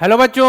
Hello बच्चों,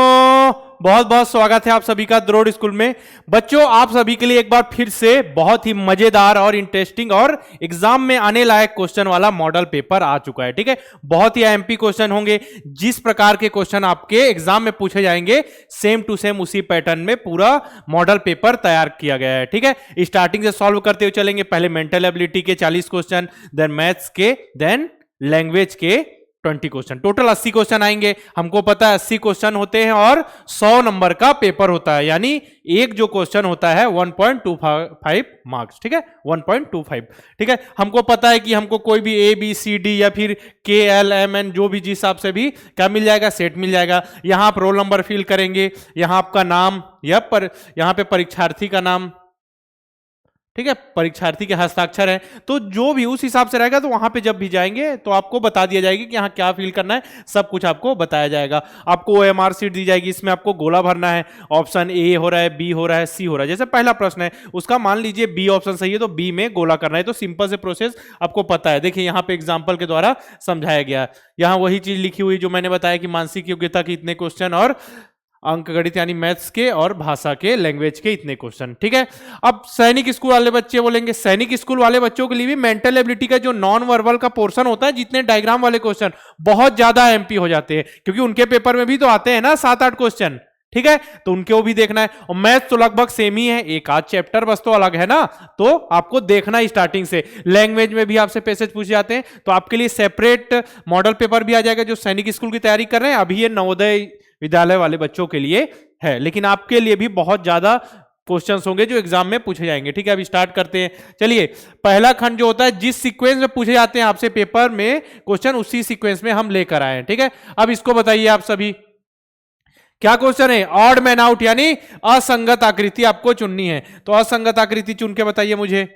बहुत बहुत स्वागत है आप सभी का द्रोड़ स्कूल में। बच्चों, आप सभी के लिए एक बार फिर से बहुत ही मजेदार और इंटरेस्टिंग और एग्जाम में आने लायक क्वेश्चन वाला मॉडल पेपर आ चुका है। ठीक है, बहुत ही एमपी क्वेश्चन होंगे। जिस प्रकार के क्वेश्चन आपके एग्जाम में पूछे जाएंगे सेम टू सेम उसी पैटर्न में पूरा मॉडल पेपर तैयार किया गया है। ठीक है, स्टार्टिंग से सॉल्व करते हुए चलेंगे। पहले मेंटल एबिलिटी के 40 क्वेश्चन, देन मैथ्स के, देन लैंग्वेज के 20 क्वेश्चन, टोटल 80 क्वेश्चन आएंगे। हमको पता है 80 क्वेश्चन होते हैं और 100 नंबर का पेपर होता है, यानी एक जो क्वेश्चन होता है 1.25 मार्क्स। ठीक है, 1.25। ठीक है, हमको पता है कि हमको कोई भी ए बी सी डी या फिर के एल एम एन जो भी जिस हिसाब से भी क्या मिल जाएगा, सेट मिल जाएगा। यहां आप रोल नंबर फिल करेंगे, यहां आपका नाम या यहां पे परीक्षार्थी का नाम, ठीक है, परीक्षार्थी के हस्ताक्षर है, तो जो भी उस हिसाब से रहेगा तो वहां पे जब भी जाएंगे तो आपको बता दिया जाएगा कि यहाँ क्या फिल करना है, सब कुछ आपको बताया जाएगा। आपको ओएमआर शीट दी जाएगी, इसमें आपको गोला भरना है। ऑप्शन ए हो रहा है, बी हो रहा है, सी हो रहा है। जैसे पहला प्रश्न है उसका मान लीजिए बी ऑप्शन सही है तो बी में गोला करना है, तो सिंपल से प्रोसेस आपको पता है। देखिए यहाँ पे एग्जाम्पल के द्वारा समझाया गया, यहाँ वही चीज लिखी हुई जो मैंने बताया कि मानसिक योग्यता के इतने क्वेश्चन और अंक गणित यानी मैथ्स के और भाषा के, लैंग्वेज के इतने क्वेश्चन। ठीक है, अब सैनिक स्कूल वाले बच्चे बोलेंगे, सैनिक स्कूल वाले बच्चों के लिए भी मेंटल एबिलिटी का जो नॉन वर्बल का पोर्शन होता है, जितने डायग्राम वाले क्वेश्चन बहुत ज्यादा एमपी हो जाते हैं, क्योंकि उनके पेपर में भी तो आते हैं ना 7-8 क्वेश्चन। ठीक है, तो उनको भी देखना है। और मैथ्स तो लगभग सेम ही है, एक आध चैप्टर बस तो अलग है ना, तो आपको देखना है स्टार्टिंग से। लैंग्वेज में भी आपसे पैसेज पूछे जाते हैं, तो आपके लिए सेपरेट मॉडल पेपर भी आ जाएगा जो सैनिक स्कूल की तैयारी कर रहे हैं। अभी ये नवोदय विद्यालय वाले बच्चों के लिए है, लेकिन आपके लिए भी बहुत ज्यादा क्वेश्चंस होंगे जो एग्जाम में पूछे जाएंगे। ठीक है, अभी स्टार्ट करते हैं। चलिए, पहला खंड जो होता है, जिस सीक्वेंस में पूछे जाते हैं आपसे पेपर में क्वेश्चन, उसी सीक्वेंस में हम लेकर आए हैं। ठीक है, अब इसको बताइए आप सभी, क्या क्वेश्चन है? ऑड मैन आउट, यानी असंगत आकृति आपको चुननी है। तो असंगत आकृति चुन के बताइए मुझे,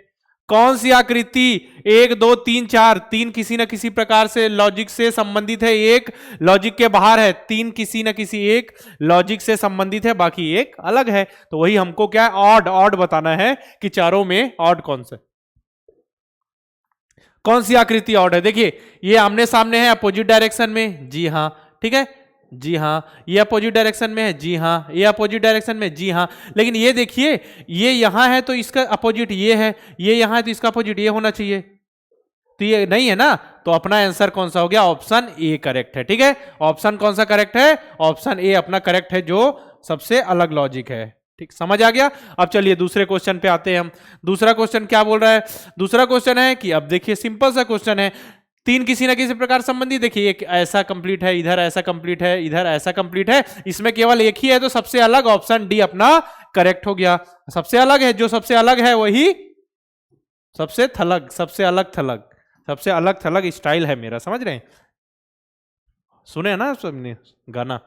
कौन सी आकृति 1 2 3 4, 3 किसी न किसी प्रकार से लॉजिक से संबंधित है, एक लॉजिक के बाहर है, 3 किसी न किसी एक लॉजिक से संबंधित है, बाकी एक अलग है। तो वही हमको क्या है, ऑड ऑड बताना है कि चारों में ऑड कौन सा, कौन सी आकृति ऑड है। देखिए ये आमने सामने है, अपोजिट डायरेक्शन में, जी हाँ। ठीक है, जी हाँ। ये अपोजिट डायरेक्शन में है, जी हाँ। ये अपोजिट डायरेक्शन में, जी हाँ। लेकिन ये देखिए, ये यहां है तो इसका अपोजिट ये है, ये यहां है तो इसका अपोजिट ये होना चाहिए, तो ये नहीं है ना। तो अपना आंसर कौन सा हो गया? ऑप्शन ए करेक्ट है। ठीक है, ऑप्शन कौन सा करेक्ट है? ऑप्शन ए अपना करेक्ट है, जो सबसे अलग लॉजिक है। ठीक, समझ आ गया। अब चलिए दूसरे क्वेश्चन पे आते हैं हम। दूसरा क्वेश्चन क्या बोल रहा है? दूसरा क्वेश्चन है कि अब देखिए सिंपल सा क्वेश्चन है, 3 किसी ना किसी प्रकार संबंधित। देखिए एक ऐसा कंप्लीट है, इधर ऐसा कंप्लीट है, इधर ऐसा कंप्लीट है, इसमें केवल एक ही है तो सबसे अलग ऑप्शन डी अपना करेक्ट हो गया। सबसे अलग है, जो सबसे अलग है वही सबसे थलग, सबसे अलग थलग, सबसे अलग थलग स्टाइल है मेरा, समझ रहे हैं? सुने ना सबने गाना?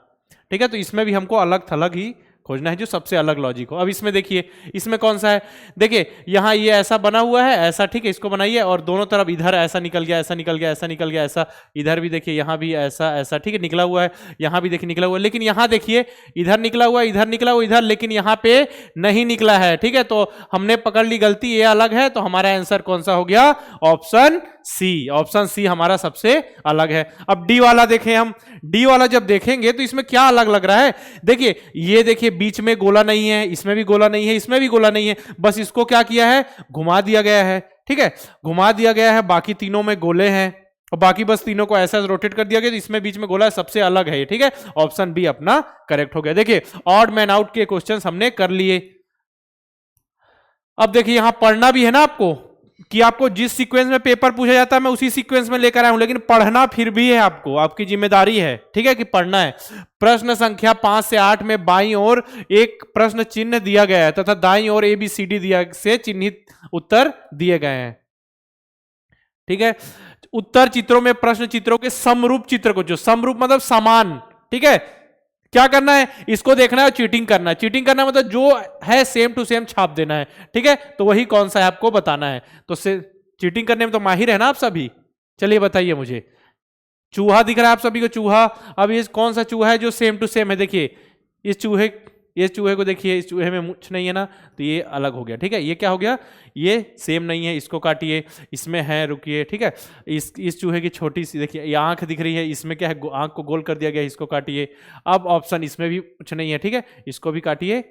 ठीक है, तो इसमें भी हमको अलग थलग ही खोजना है, जो सबसे अलग लॉजिक हो। अब इसमें देखिए, इसमें कौन सा है? देखिए यहाँ ये ऐसा बना हुआ है, ऐसा, ठीक है, इसको बनाइए, और दोनों तरफ इधर ऐसा निकल गया, ऐसा निकल गया, ऐसा निकल गया, ऐसा, इधर भी देखिए, यहाँ भी ऐसा ऐसा, ठीक है, निकला हुआ है, यहाँ भी देखिए निकला हुआ है। लेकिन यहाँ देखिए, इधर निकला हुआ, इधर निकला हुआ, इधर, लेकिन यहाँ पे नहीं निकला है। ठीक है, तो हमने पकड़ ली गलती, ये अलग है, तो हमारा आंसर कौन सा हो गया? Option C. ऑप्शन सी हमारा सबसे अलग है। अब डी वाला देखें हम, डी वाला जब देखेंगे तो इसमें क्या अलग लग रहा है? देखिए ये देखिए, बीच में गोला नहीं है, इसमें भी गोला नहीं है, इसमें भी गोला नहीं है, बस इसको क्या किया है? घुमा दिया गया है। ठीक है, घुमा दिया गया है, बाकी तीनों में गोले हैं और बाकी बस तीनों को ऐसा रोटेट कर दिया गया, तो इसमें बीच में गोला है, सबसे अलग है ये। ठीक है, ऑप्शन बी अपना करेक्ट हो गया। देखिए ऑड मैन आउट के क्वेश्चन हमने कर लिए। अब देखिए यहां पढ़ना भी है ना आपको, कि आपको जिस सीक्वेंस में पेपर पूछा जाता है मैं उसी सीक्वेंस में लेकर आया हूं, लेकिन पढ़ना फिर भी है आपको, आपकी जिम्मेदारी है। ठीक है, कि पढ़ना है। प्रश्न संख्या 5 से 8 में बाईं ओर एक प्रश्न चिन्ह दिया गया है तथा दाईं ओर ABCD दिया से चिन्हित उत्तर दिए गए हैं। ठीक है, उत्तर चित्रों में प्रश्न चित्रों के समरूप चित्र को, जो समरूप मतलब समान, ठीक है, क्या करना है? इसको देखना है और चीटिंग करना है। चीटिंग करना मतलब जो है सेम टू सेम छाप देना है। ठीक है, तो वही कौन सा है आपको बताना है। तो चीटिंग करने में तो माहिर है ना आप सभी? चलिए बताइए मुझे। चूहा दिख रहा है आप सभी को? चूहा। अब ये कौन सा चूहा है जो सेम टू सेम है? देखिए इस चूहे, ये चूहे को देखिए, इस चूहे में मूंछ नहीं है ना, तो ये अलग हो गया। ठीक है, ये क्या हो गया, ये सेम नहीं है, इसको काटिए। इसमें है, रुकिए, ठीक है, इस चूहे की छोटी सी देखिए ये आंख दिख रही है, इसमें क्या है, आंख को गोल कर दिया गया, इसको काटिए। अब ऑप्शन इसमें भी कुछ नहीं है, ठीक है, इसको भी काटिए।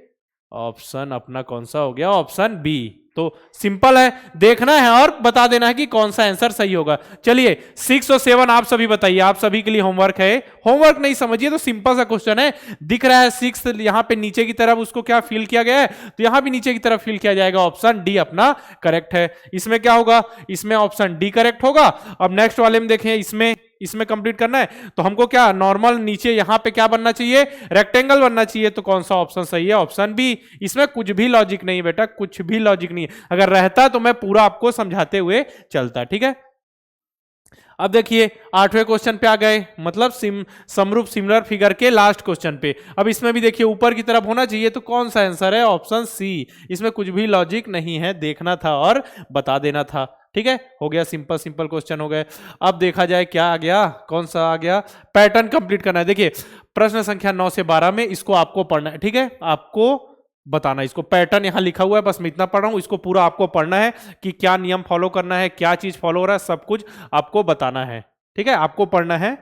ऑप्शन अपना कौन सा हो गया, ऑप्शन बी। तो सिंपल है, देखना है और बता देना है कि कौन सा आंसर सही होगा। चलिए 6 और 7 आप सभी बताइए, आप सभी के लिए होमवर्क है। होमवर्क नहीं समझिए तो सिंपल सा क्वेश्चन है, दिख रहा है 6 यहाँ पे नीचे की तरफ उसको क्या फिल किया गया है, तो यहां भी नीचे की तरफ फिल किया जाएगा। ऑप्शन डी अपना करेक्ट है। इसमें क्या होगा, इसमें ऑप्शन डी करेक्ट होगा। अब नेक्स्ट वाले में देखें, इसमें कंप्लीट करना है तो हमको क्या नॉर्मल नीचे यहां पे क्या बनना चाहिए, रेक्टेंगल बनना चाहिए। तो कौन सा ऑप्शन सही है, ऑप्शन बी। इसमें कुछ भी लॉजिक नहीं बेटा, कुछ भी लॉजिक नहीं है। अगर रहता तो मैं पूरा आपको समझाते हुए चलता। ठीक है, अब देखिए 8वें क्वेश्चन पे आ गए, मतलब समरूप सिमिलर फिगर के लास्ट क्वेश्चन पे। अब इसमें भी देखिए ऊपर की तरफ होना चाहिए, तो कौन सा आंसर है, ऑप्शन सी। इसमें कुछ भी लॉजिक नहीं है, देखना था और बता देना था। ठीक है, हो गया, सिंपल सिंपल क्वेश्चन हो गए। अब देखा जाए क्या आ गया, कौन सा आ गया, पैटर्न कंप्लीट करना है। देखिए प्रश्न संख्या 9 से 12 में इसको आपको पढ़ना है। ठीक है, आपको बताना, इसको पैटर्न यहां लिखा हुआ है, बस मैं इतना पढ़ रहा हूं, इसको पूरा आपको पढ़ना है कि क्या नियम फॉलो करना है, क्या चीज फॉलो हो रहा है, सब कुछ आपको बताना है। ठीक है, आपको पढ़ना है,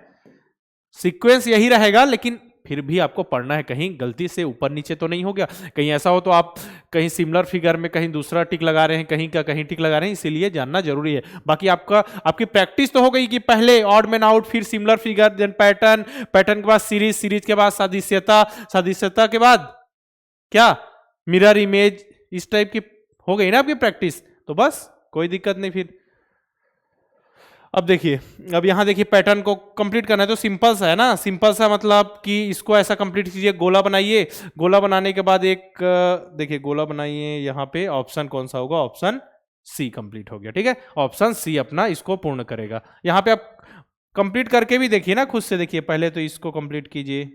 सीक्वेंस यही रहेगा, लेकिन फिर भी आपको पढ़ना है, कहीं गलती से ऊपर नीचे तो नहीं हो गया। कहीं ऐसा हो तो आप कहीं सिमिलर फिगर में कहीं दूसरा टिक लगा रहे हैं, कहीं का कहीं टिक लगा रहे हैं, इसीलिए जानना जरूरी है। बाकी आपकी प्रैक्टिस तो हो गई कि पहले ऑड मैन आउट, फिर similar figure, then pattern, pattern के बाद सीरीज, सीरीज के बाद सादृश्यता, सादृश्यता के बाद क्या, मिरर इमेज, इस टाइप की हो गई ना आपकी प्रैक्टिस, तो बस कोई दिक्कत नहीं फिर। अब देखिए, अब यहां देखिए पैटर्न को कंप्लीट करना है तो सिंपल सा है ना, सिंपल सा मतलब कि इसको ऐसा कंप्लीट कीजिए, गोला बनाइए। गोला बनाने के बाद एक देखिए गोला बनाइए, यहां पे ऑप्शन कौन सा होगा, ऑप्शन सी कंप्लीट हो गया। ठीक है, ऑप्शन सी अपना इसको पूर्ण करेगा। यहां पे आप कंप्लीट करके भी देखिए ना, खुद से देखिए, पहले तो इसको कंप्लीट कीजिए,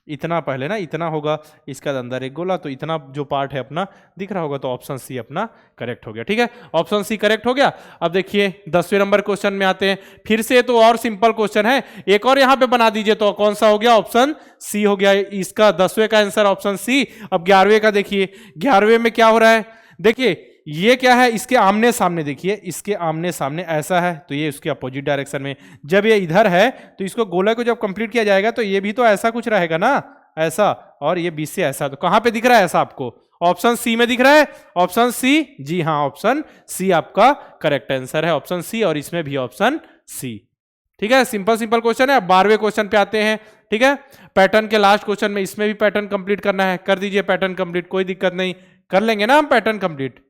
इतना पहले ना, इतना होगा, इसका अंदर एक गोला, तो इतना जो पार्ट है अपना दिख रहा होगा, तो ऑप्शन सी अपना करेक्ट हो गया। ठीक है, ऑप्शन सी करेक्ट हो गया। अब देखिए 10वें नंबर क्वेश्चन में आते हैं, फिर से तो और सिंपल क्वेश्चन है, एक और यहां पे बना दीजिए, तो कौन सा हो गया, ऑप्शन सी हो गया। इसका 10वें का आंसर ऑप्शन सी। अब 11वें का देखिए, 11वें में क्या हो रहा है, देखिए ये क्या है, इसके आमने सामने, देखिए इसके आमने सामने ऐसा है, तो ये उसके अपोजिट डायरेक्शन में। जब ये इधर है तो इसको गोला को जब कंप्लीट किया जाएगा तो ये भी तो ऐसा कुछ रहेगा ना, ऐसा, और ये बीच से ऐसा। तो कहां पे दिख रहा है ऐसा आपको, ऑप्शन सी में दिख रहा है, ऑप्शन सी, जी हां, ऑप्शन सी आपका करेक्ट आंसर है, ऑप्शन सी, और इसमें भी ऑप्शन सी। ठीक है, सिंपल सिंपल क्वेश्चन है। अब 12वें क्वेश्चन पे आते हैं। ठीक है, पैटर्न के लास्ट क्वेश्चन में इसमें भी पैटर्न कंप्लीट करना है, कर दीजिए पैटर्न कंप्लीट, कोई दिक्कत नहीं, कर लेंगे ना हम पैटर्न कंप्लीट।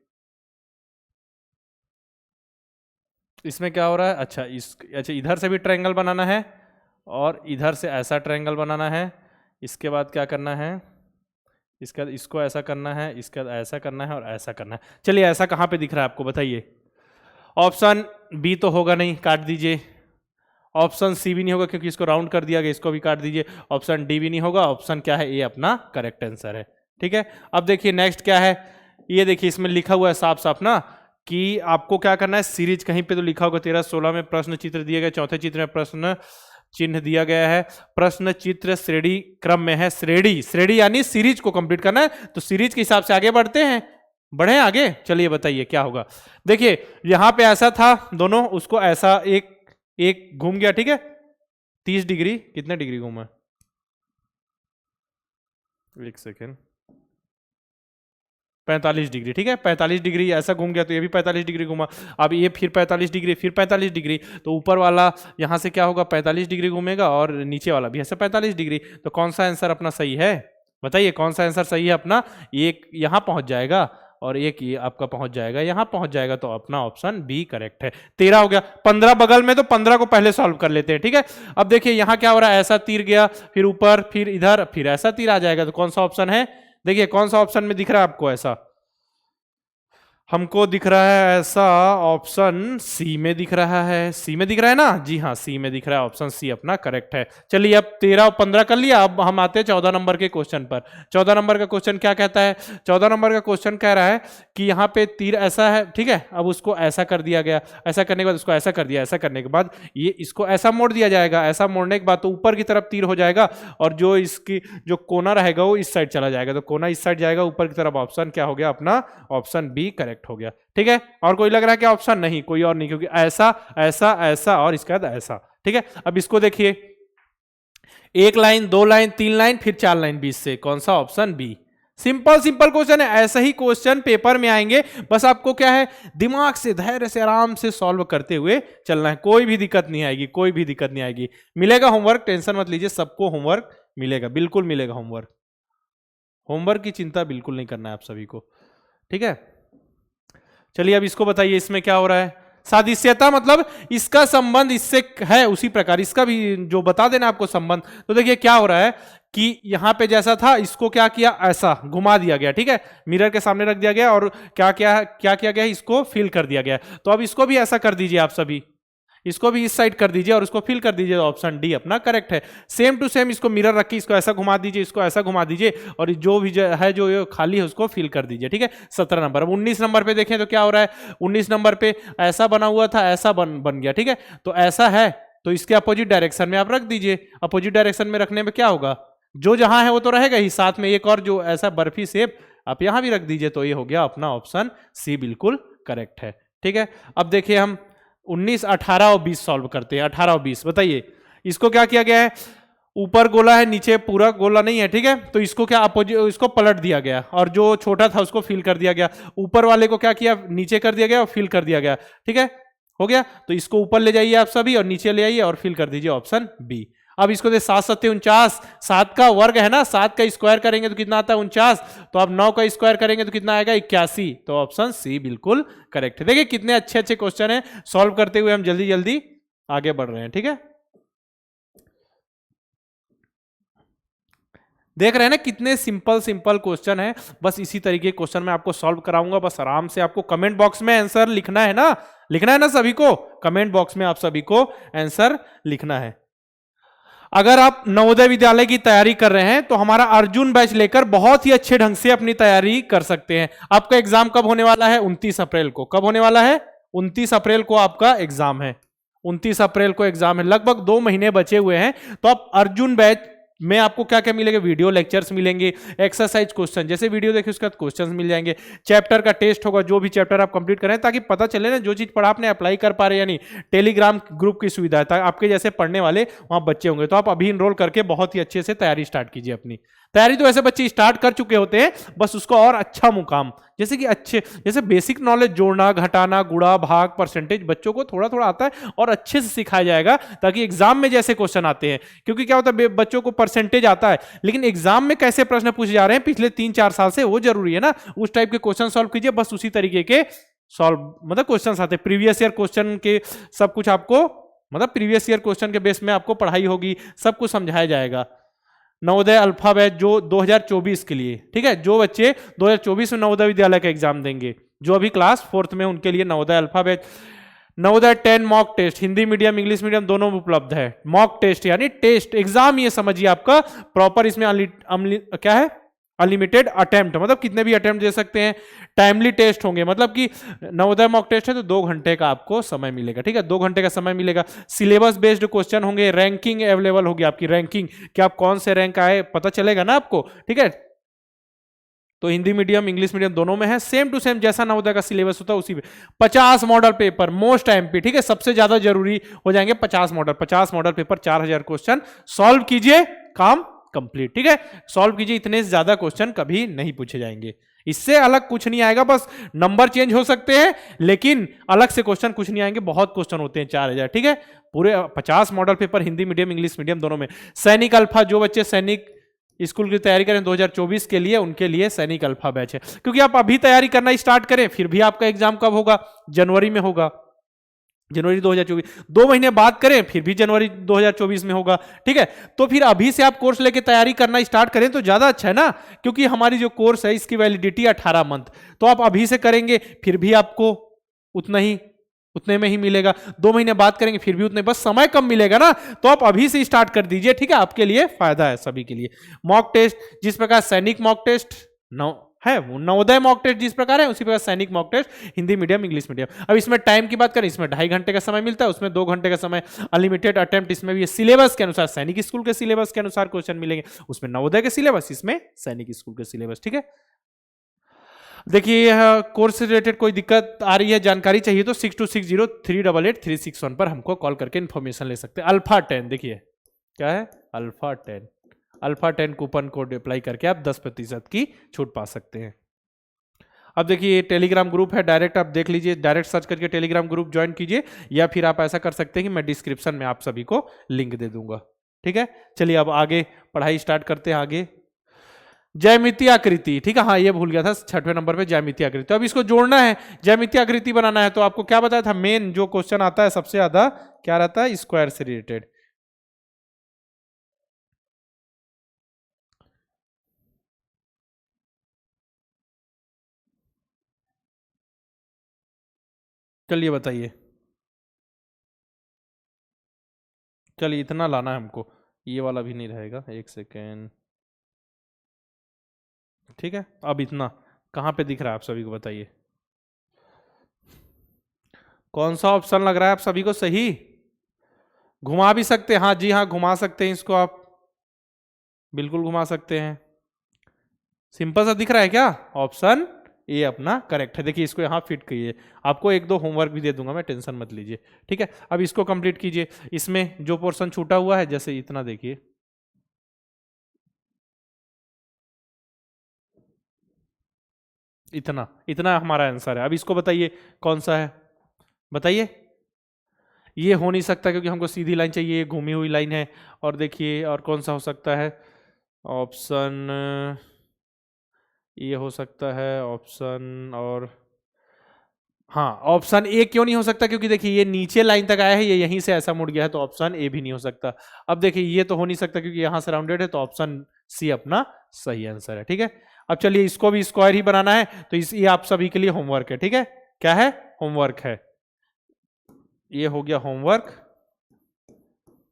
इसमें क्या हो रहा है, अच्छा अच्छा इधर से भी ट्रायंगल बनाना है और इधर से ऐसा ट्रायंगल बनाना है। इसके बाद क्या करना है, इसका इसको ऐसा करना है, इसका ऐसा करना है और ऐसा करना है। चलिए ऐसा कहाँ पे दिख रहा है आपको बताइए, ऑप्शन बी तो होगा नहीं, काट दीजिए। ऑप्शन सी भी नहीं होगा क्योंकि इसको राउंड कर दिया गया, इसको भी काट दीजिए। ऑप्शन डी भी नहीं होगा, ऑप्शन क्या है, ए अपना करेक्ट आंसर है। ठीक है, अब देखिए नेक्स्ट क्या है, ये देखिए इसमें लिखा हुआ है साफ साफ ना कि आपको क्या करना है, सीरीज कहीं पे तो लिखा होगा 13-16 में प्रश्न चित्र दिए गए, चौथे चित्र में प्रश्न चिन्ह दिया गया है, प्रश्न चित्र श्रेणी क्रम में है। श्रेणी यानी सीरीज को कंप्लीट करना है, तो सीरीज के हिसाब से आगे बढ़ते हैं, बढ़े आगे। चलिए बताइए क्या होगा, देखिए यहां पे ऐसा था दोनों, उसको ऐसा एक घूम गया। ठीक है, 30 डिग्री, कितने डिग्री घूमा, एक सेकेंड, 45 डिग्री। ठीक है, 45 डिग्री ऐसा घूम गया, तो ये भी 45 डिग्री घूमा। अब ये फिर 45 डिग्री, फिर 45 डिग्री, तो ऊपर वाला यहां से क्या होगा, 45 डिग्री घूमेगा, और नीचे वाला भी ऐसे 45 डिग्री। तो कौन सा आंसर अपना सही है, बताइए कौन सा आंसर सही है अपना। एक यहां पहुंच जाएगा और एक ये आपका पहुंच जाएगा, यहां पहुंच जाएगा, तो अपना ऑप्शन बी करेक्ट है। 13 हो गया, 15 बगल में, तो 15 को पहले सॉल्व कर लेते हैं। ठीक है, अब देखिए यहां क्या हो रहा है, ऐसा तीर गया, फिर ऊपर, फिर इधर, फिर ऐसा तीर आ जाएगा, तो कौन सा ऑप्शन है, देखिए कौन सा ऑप्शन में दिख रहा है आपको ऐसा, हमको दिख रहा है ऐसा, ऑप्शन सी में दिख रहा है। सी में दिख रहा है ना? जी हाँ, सी में दिख रहा है, ऑप्शन सी अपना करेक्ट है। चलिए अब 13 और 15 कर लिया, अब हम आते हैं 14 नंबर के क्वेश्चन पर। 14 नंबर का क्वेश्चन क्या कहता है? 14 नंबर का क्वेश्चन कह रहा है कि यहाँ पे तीर ऐसा है, ठीक है, अब उसको ऐसा कर दिया गया, ऐसा करने के बाद उसको ऐसा कर दिया, ऐसा करने के बाद ये इसको ऐसा मोड़ दिया जाएगा, ऐसा मोड़ने के बाद तो ऊपर की तरफ तीर हो जाएगा और जो इसकी जो कोना रहेगा वो इस साइड चला जाएगा, तो कोना इस साइड जाएगा ऊपर की तरफ। ऑप्शन क्या हो गया अपना? ऑप्शन बी करेक्ट हो गया। ठीक है, और कोई लग रहा है कि ऑप्शन नहीं, कोई और नहीं, क्योंकि ऐसा ऐसा ऐसा और इसके बाद ऐसा। ठीक है, अब इसको देखिए, एक लाइन, दो लाइन, तीन लाइन, फिर चार लाइन बीच से, कौन सा? Option B. Simple simple question है, ऐसे ही क्वेश्चन पेपर में आएंगे, बस आपको क्या है, दिमाग से धैर्य से आराम से सॉल्व करते हुए चलना है, कोई भी दिक्कत नहीं आएगी, कोई भी दिक्कत नहीं आएगी। मिलेगा होमवर्क, टेंशन मत लीजिए, सबको होमवर्क मिलेगा, बिल्कुल मिलेगा होमवर्क। होमवर्क की चिंता बिल्कुल नहीं करना है आप सभी को। ठीक है, चलिए अब इसको बताइए, इसमें क्या हो रहा है? सादृश्यता मतलब इसका संबंध इससे है, उसी प्रकार इसका भी जो बता देना आपको संबंध। तो देखिए क्या हो रहा है कि यहां पे जैसा था, इसको क्या किया, ऐसा घुमा दिया गया। ठीक है, मिरर के सामने रख दिया गया और क्या क्या किया गया, इसको फिल कर दिया गया। तो अब इसको भी ऐसा कर दीजिए आप सभी, इसको भी इस साइड कर दीजिए और उसको फिल कर दीजिए। ऑप्शन डी अपना करेक्ट है। सेम टू सेम इसको मिरर रख के इसको ऐसा घुमा दीजिए, इसको ऐसा घुमा दीजिए और जो भी है जो खाली है उसको फिल कर दीजिए। ठीक है, 17 नंबर। अब 19 नंबर पे देखें तो क्या हो रहा है? 19 नंबर पे ऐसा बना हुआ था, ऐसा बन गया। ठीक है, तो ऐसा है तो इसके अपोजिट डायरेक्शन में आप रख दीजिए। अपोजिट डायरेक्शन में रखने में क्या होगा, जो जहां है वो तो रहेगा ही, साथ में एक और जो ऐसा बर्फी शेप आप यहां भी रख दीजिए, तो ये हो गया अपना ऑप्शन सी बिल्कुल करेक्ट है। ठीक है, अब देखिए हम 19, 18 और 20 सॉल्व करते हैं। 18 और 20 बताइए, इसको क्या किया गया है? ऊपर गोला है, नीचे पूरा गोला नहीं है। ठीक है, तो इसको क्या अपोजिट, इसको पलट दिया गया और जो छोटा था उसको फिल कर दिया गया। ऊपर वाले को क्या किया, नीचे कर दिया गया और फिल कर दिया गया। ठीक है, हो गया, तो इसको ऊपर ले जाइए आप सभी और नीचे ले आइए और फिल कर दीजिए, ऑप्शन बी। अब इसको दे 7 7 49, 7 का वर्ग है ना, 7 का स्क्वायर करेंगे तो कितना आता है? 49। तो अब 9 का स्क्वायर करेंगे तो कितना आएगा? 81। तो ऑप्शन सी बिल्कुल करेक्ट है। देखिए कितने अच्छे अच्छे क्वेश्चन हैं, सॉल्व करते हुए हम जल्दी जल्दी आगे बढ़ रहे हैं। ठीक है, देख रहे हैं ना कितने सिंपल सिंपल क्वेश्चन है। बस इसी तरीके के क्वेश्चन मैं आपको सॉल्व कराऊंगा, बस आराम से आपको कमेंट बॉक्स में आंसर लिखना है ना, लिखना है ना सभी को, कमेंट बॉक्स में आप सभी को आंसर लिखना है। अगर आप नवोदय विद्यालय की तैयारी कर रहे हैं तो हमारा अर्जुन बैच लेकर बहुत ही अच्छे ढंग से अपनी तैयारी कर सकते हैं। आपका एग्जाम कब होने वाला है? 29 अप्रैल को। कब होने वाला है? 29 अप्रैल को आपका एग्जाम है। 29 अप्रैल को एग्जाम है, लगभग 2 महीने बचे हुए हैं। तो आप अर्जुन बैच में आपको क्या क्या मिलेगा? वीडियो लेक्चर्स मिलेंगे, एक्सरसाइज क्वेश्चन, जैसे वीडियो देखिए उसके बाद क्वेश्चंस मिल जाएंगे, चैप्टर का टेस्ट होगा, जो भी चैप्टर आप कंप्लीट करें, ताकि पता चले ना जो चीज पढ़ा आपने अप्लाई कर पा रहे हैं या नहीं। टेलीग्राम ग्रुप की सुविधा है, ताकि आपके जैसे पढ़ने वाले वहां बच्चे होंगे। तो आप अभी इनरोल करके बहुत ही अच्छे से तैयारी स्टार्ट कीजिए अपनी। तैयारी तो ऐसे बच्चे स्टार्ट कर चुके होते हैं, बस उसको और अच्छा मुकाम, जैसे कि अच्छे, जैसे बेसिक नॉलेज जोड़ना, घटाना, गुणा, भाग, परसेंटेज बच्चों को थोड़ा थोड़ा आता है और अच्छे से सिखाया जाएगा, ताकि एग्जाम में जैसे क्वेश्चन आते हैं, क्योंकि क्या होता है बच्चों को परसेंटेज आता है, लेकिन एग्जाम में कैसे प्रश्न पूछे जा रहे हैं पिछले 3-4 साल से, वो जरूरी है ना। उस टाइप के क्वेश्चन सॉल्व कीजिए, बस उसी तरीके के सॉल्व, मतलब क्वेश्चन आते हैं प्रीवियस ईयर क्वेश्चन के, सब कुछ आपको, मतलब प्रीवियस ईयर क्वेश्चन के बेस में आपको पढ़ाई होगी, सब कुछ समझाया जाएगा। नवोदय अल्फा बैच जो 2024 के लिए, ठीक है, जो बच्चे 2024 में नवोदय विद्यालय का एग्जाम देंगे, जो अभी क्लास 4th में, उनके लिए Navodaya alpha batch. Navodaya 10 mock test, Hindi medium English medium दोनों में उपलब्ध है। मॉक टेस्ट यानी टेस्ट एग्जाम, ये समझिए आपका प्रॉपर, इसमें क्या है, अनलिमिटेड अटेम्प्ट, मतलब कितने भी अटेम्प्ट दे सकते हैं। टाइमली टेस्ट होंगे, मतलब कि नवोदय मॉक टेस्ट है तो 2 घंटे का आपको समय मिलेगा। ठीक है, 2 घंटे का समय मिलेगा। सिलेबस बेस्ड क्वेश्चन होंगे, रैंकिंग अवेलेबल होगी, आपकी रैंकिंग कि आप कौन से रैंक आए पता चलेगा ना आपको। ठीक है, तो हिंदी मीडियम इंग्लिश मीडियम दोनों में है, सेम टू सेम जैसा नवोदय का सिलेबस होता है उसी में। 50 मॉडल पेपर, मोस्ट एमपी, ठीक है, सबसे ज्यादा जरूरी हो जाएंगे 50 मॉडल पेपर, 4000 क्वेश्चन सॉल्व कीजिए, काम कंप्लीट। ठीक है, सॉल्व कीजिए, इतने ज्यादा क्वेश्चन कभी नहीं पूछे जाएंगे, इससे अलग कुछ नहीं आएगा, बस नंबर चेंज हो सकते हैं, लेकिन अलग से क्वेश्चन कुछ नहीं आएंगे। बहुत क्वेश्चन होते हैं 4000, ठीक है, पूरे 50 model paper Hindi medium English medium दोनों में। सैनिक अल्फा, जो बच्चे सैनिक स्कूल की तैयारी करें 2024 के लिए, उनके लिए सैनिक अल्फा बैच है, क्योंकि आप अभी तैयारी करना स्टार्ट करें फिर भी आपका एग्जाम कब होगा? जनवरी में होगा। जनवरी 2024, 2 महीने बाद करें फिर भी जनवरी 2024 में होगा। ठीक है, तो फिर अभी से आप कोर्स लेके तैयारी करना स्टार्ट करें तो ज्यादा अच्छा है ना, क्योंकि हमारी जो कोर्स है इसकी वैलिडिटी 18 मंथ, तो आप अभी से करेंगे फिर भी आपको उतने में ही मिलेगा, 2 महीने बाद करेंगे फिर भी उतने, बस समय कम मिलेगा ना, तो आप अभी से स्टार्ट कर दीजिए। ठीक है, आपके लिए फायदा है सभी के लिए। मॉक टेस्ट जिस प्रकार सैनिक मॉक टेस्ट है, नवोदय मॉक टेस्ट जिस प्रकार है उसी प्रकार सैनिक mock test Hindi medium English medium. अब इसमें टाइम की बात करें, इसमें 2.5 घंटे का समय मिलता है, उसमें 2 घंटे का समय अनलिमिटेड अटेम्प्ट, इसमें भी सिलेबस के अनुसार सैनिक स्कूल के सिलेबस के अनुसार क्वेश्चन मिलेंगे, उसमें नवोदय के सिलेबस, इसमें सैनिक स्कूल के सिलेबस। ठीक है, देखिए कोर्स से रिलेटेड कोई दिक्कत आ रही है, जानकारी चाहिए तो 6260388361 पर हमको कॉल करके इन्फॉर्मेशन ले सकते हैं। अल्फा 10 देखिए क्या है, अल्फा 10 कूपन कोड अप्लाई करके आप 10% की छूट पा सकते हैं। अब देखिए टेलीग्राम ग्रुप है, डायरेक्ट आप देख लीजिए, डायरेक्ट सर्च करके टेलीग्राम ग्रुप ज्वाइन कीजिए, या फिर आप ऐसा कर सकते हैं कि मैं डिस्क्रिप्शन में आप सभी को लिंक दे दूंगा। ठीक है, चलिए अब आगे पढ़ाई स्टार्ट करते हैं। आगे ज्यामितीय आकृति, ठीक है, हाँ ये भूल गया था 6वें नंबर पे ज्यामितीय आकृति, तो अब इसको जोड़ना है, ज्यामितीय आकृति बनाना है, तो आपको क्या बताया था, मेन जो क्वेश्चन आता है सबसे ज्यादा क्या रहता है, स्क्वायर से रिलेटेड। चलिए बताइए, चलिए इतना लाना है हमको, ये वाला भी नहीं रहेगा, एक सेकेंड। ठीक है, अब इतना कहाँ पे दिख रहा है आप सभी को बताइए, कौन सा ऑप्शन लग रहा है आप सभी को सही? घुमा भी सकते हैं, हाँ जी हाँ घुमा सकते हैं इसको आप, बिल्कुल घुमा सकते हैं। सिंपल सा दिख रहा है क्या? ऑप्शन ए अपना करेक्ट है। देखिए इसको यहाँ फिट कीजिए, आपको 1-2 होमवर्क भी दे दूंगा मैं, टेंशन मत लीजिए। ठीक है, अब इसको कंप्लीट कीजिए, इसमें जो पोर्शन छूटा हुआ है जैसे इतना देखिए, इतना इतना हमारा आंसर है। अब इसको बताइए कौन सा है, बताइए। ये हो नहीं सकता क्योंकि हमको सीधी लाइन चाहिए, ये घूमी हुई लाइन है। और देखिए और कौन सा हो सकता है, ऑप्शन ये हो सकता है, ऑप्शन और हाँ ऑप्शन ए क्यों नहीं हो सकता, क्योंकि देखिए ये नीचे लाइन तक आया है, ये यहीं से ऐसा मुड़ गया है, तो ऑप्शन ए भी नहीं हो सकता। अब देखिए ये तो हो नहीं सकता क्योंकि यहां से राउंडेड है, तो ऑप्शन सी अपना सही आंसर है। ठीक है, अब चलिए इसको भी स्क्वायर ही बनाना है, तो ये आप सभी के लिए होमवर्क है। ठीक है, क्या है, होमवर्क है, ये हो गया होमवर्क।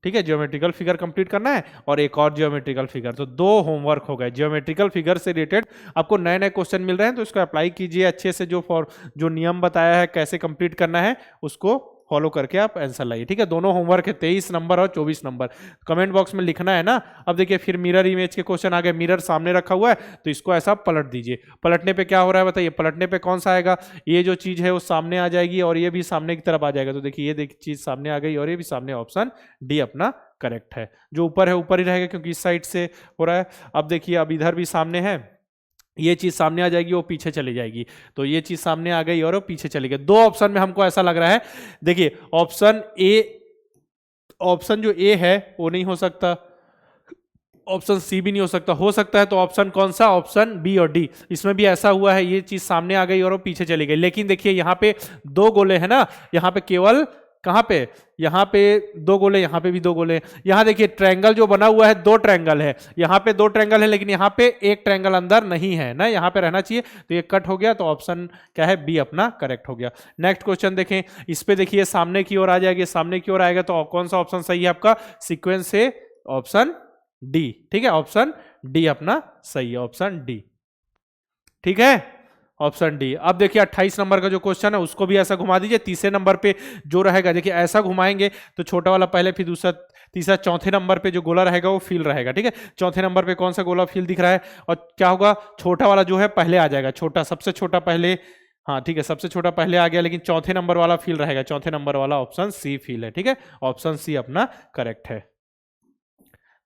ठीक है, ज्योमेट्रिकल फिगर कंप्लीट करना है और एक और ज्योमेट्रिकल फिगर, तो 2 होमवर्क हो गए। ज्योमेट्रिकल फिगर से रिलेटेड आपको नए नए क्वेश्चन मिल रहे हैं, तो इसको अप्लाई कीजिए अच्छे से, जो नियम बताया है कैसे कंप्लीट करना है उसको फॉलो करके आप आंसर लाइए। ठीक है, दोनों होमवर्क है, 23 नंबर और 24 नंबर, कमेंट बॉक्स में लिखना है ना। अब देखिए फिर मिरर इमेज के क्वेश्चन आ गए, मिरर सामने रखा हुआ है तो इसको ऐसा पलट दीजिए, पलटने पे क्या हो रहा है बताइए, पलटने पे कौन सा आएगा, ये जो चीज है वो सामने आ जाएगी और ये भी सामने की तरफ आ जाएगा, तो देखिए ये चीज सामने आ गई और ये भी सामने, ऑप्शन डी अपना करेक्ट है। जो ऊपर है ऊपर ही रहेगा क्योंकि इस साइड से हो रहा है। अब देखिए अब इधर भी सामने है, ये चीज सामने आ जाएगी वो पीछे चली जाएगी, तो ये चीज सामने आ गई और वो पीछे चली गई। 2 ऑप्शन में हमको ऐसा लग रहा है, देखिए ऑप्शन ए, ऑप्शन जो ए है वो नहीं हो सकता, ऑप्शन सी भी नहीं हो सकता है तो ऑप्शन कौन सा, ऑप्शन बी और डी, इसमें भी ऐसा हुआ है, ये चीज सामने आ गई और वो पीछे चली गई। लेकिन देखिए यहाँ पे 2 गोले हैं ना, यहाँ पे केवल कहां पे, यहाँ पे 2 गोले, यहाँ पे भी 2 गोले, यहाँ देखिए ट्रायंगल जो बना हुआ है 2 ट्रायंगल है, यहाँ पे 2 ट्रायंगल है लेकिन यहाँ पे 1 ट्रायंगल अंदर नहीं है ना, यहाँ पे रहना चाहिए, तो ये कट हो गया, तो ऑप्शन क्या है, बी अपना करेक्ट हो गया। नेक्स्ट क्वेश्चन देखें, इस पे देखिए सामने की ओर आ जाएगी, सामने की ओर आएगा तो कौन सा ऑप्शन सही है आपका, सीक्वेंस से ऑप्शन डी। ठीक है, ऑप्शन डी अपना सही है, ऑप्शन डी। ठीक है, ऑप्शन डी। अब देखिए 28 नंबर का जो क्वेश्चन है उसको भी ऐसा घुमा दीजिए, तीसरे नंबर पे जो रहेगा, देखिए ऐसा घुमाएंगे तो छोटा वाला पहले, फिर दूसरा तीसरा, चौथे नंबर पे जो गोला रहेगा वो फिल रहेगा। ठीक है, चौथे नंबर पे कौन सा गोला फिल दिख रहा है, और क्या होगा, छोटा वाला जो है पहले आ जाएगा, छोटा सबसे छोटा पहले, हाँ ठीक है सबसे छोटा पहले आ गया, लेकिन चौथे नंबर वाला फिल रहेगा, चौथे नंबर वाला ऑप्शन सी फिल है। ठीक है, ऑप्शन सी अपना करेक्ट है।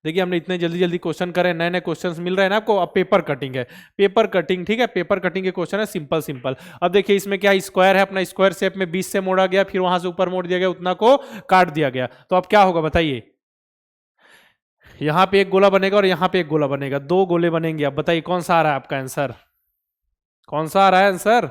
देखिए हमने इतने जल्दी जल्दी क्वेश्चन करे, नए नए क्वेश्चंस मिल रहे हैं ना आपको। अब पेपर कटिंग है, पेपर कटिंग, ठीक है, पेपर कटिंग के क्वेश्चन है सिंपल सिंपल। अब देखिए इसमें क्या स्क्वायर है, अपना स्क्वायर शेप में 20 से मोड़ा गया, फिर वहां से ऊपर मोड़ दिया गया, उतना को काट दिया गया, तो अब क्या होगा बताइए, यहां पे एक गोला बनेगा और यहां पे एक गोला बनेगा, 2 गोले बनेंगे। अब बताइए कौन सा आ रहा है आपका आंसर, कौन सा आ रहा है आंसर,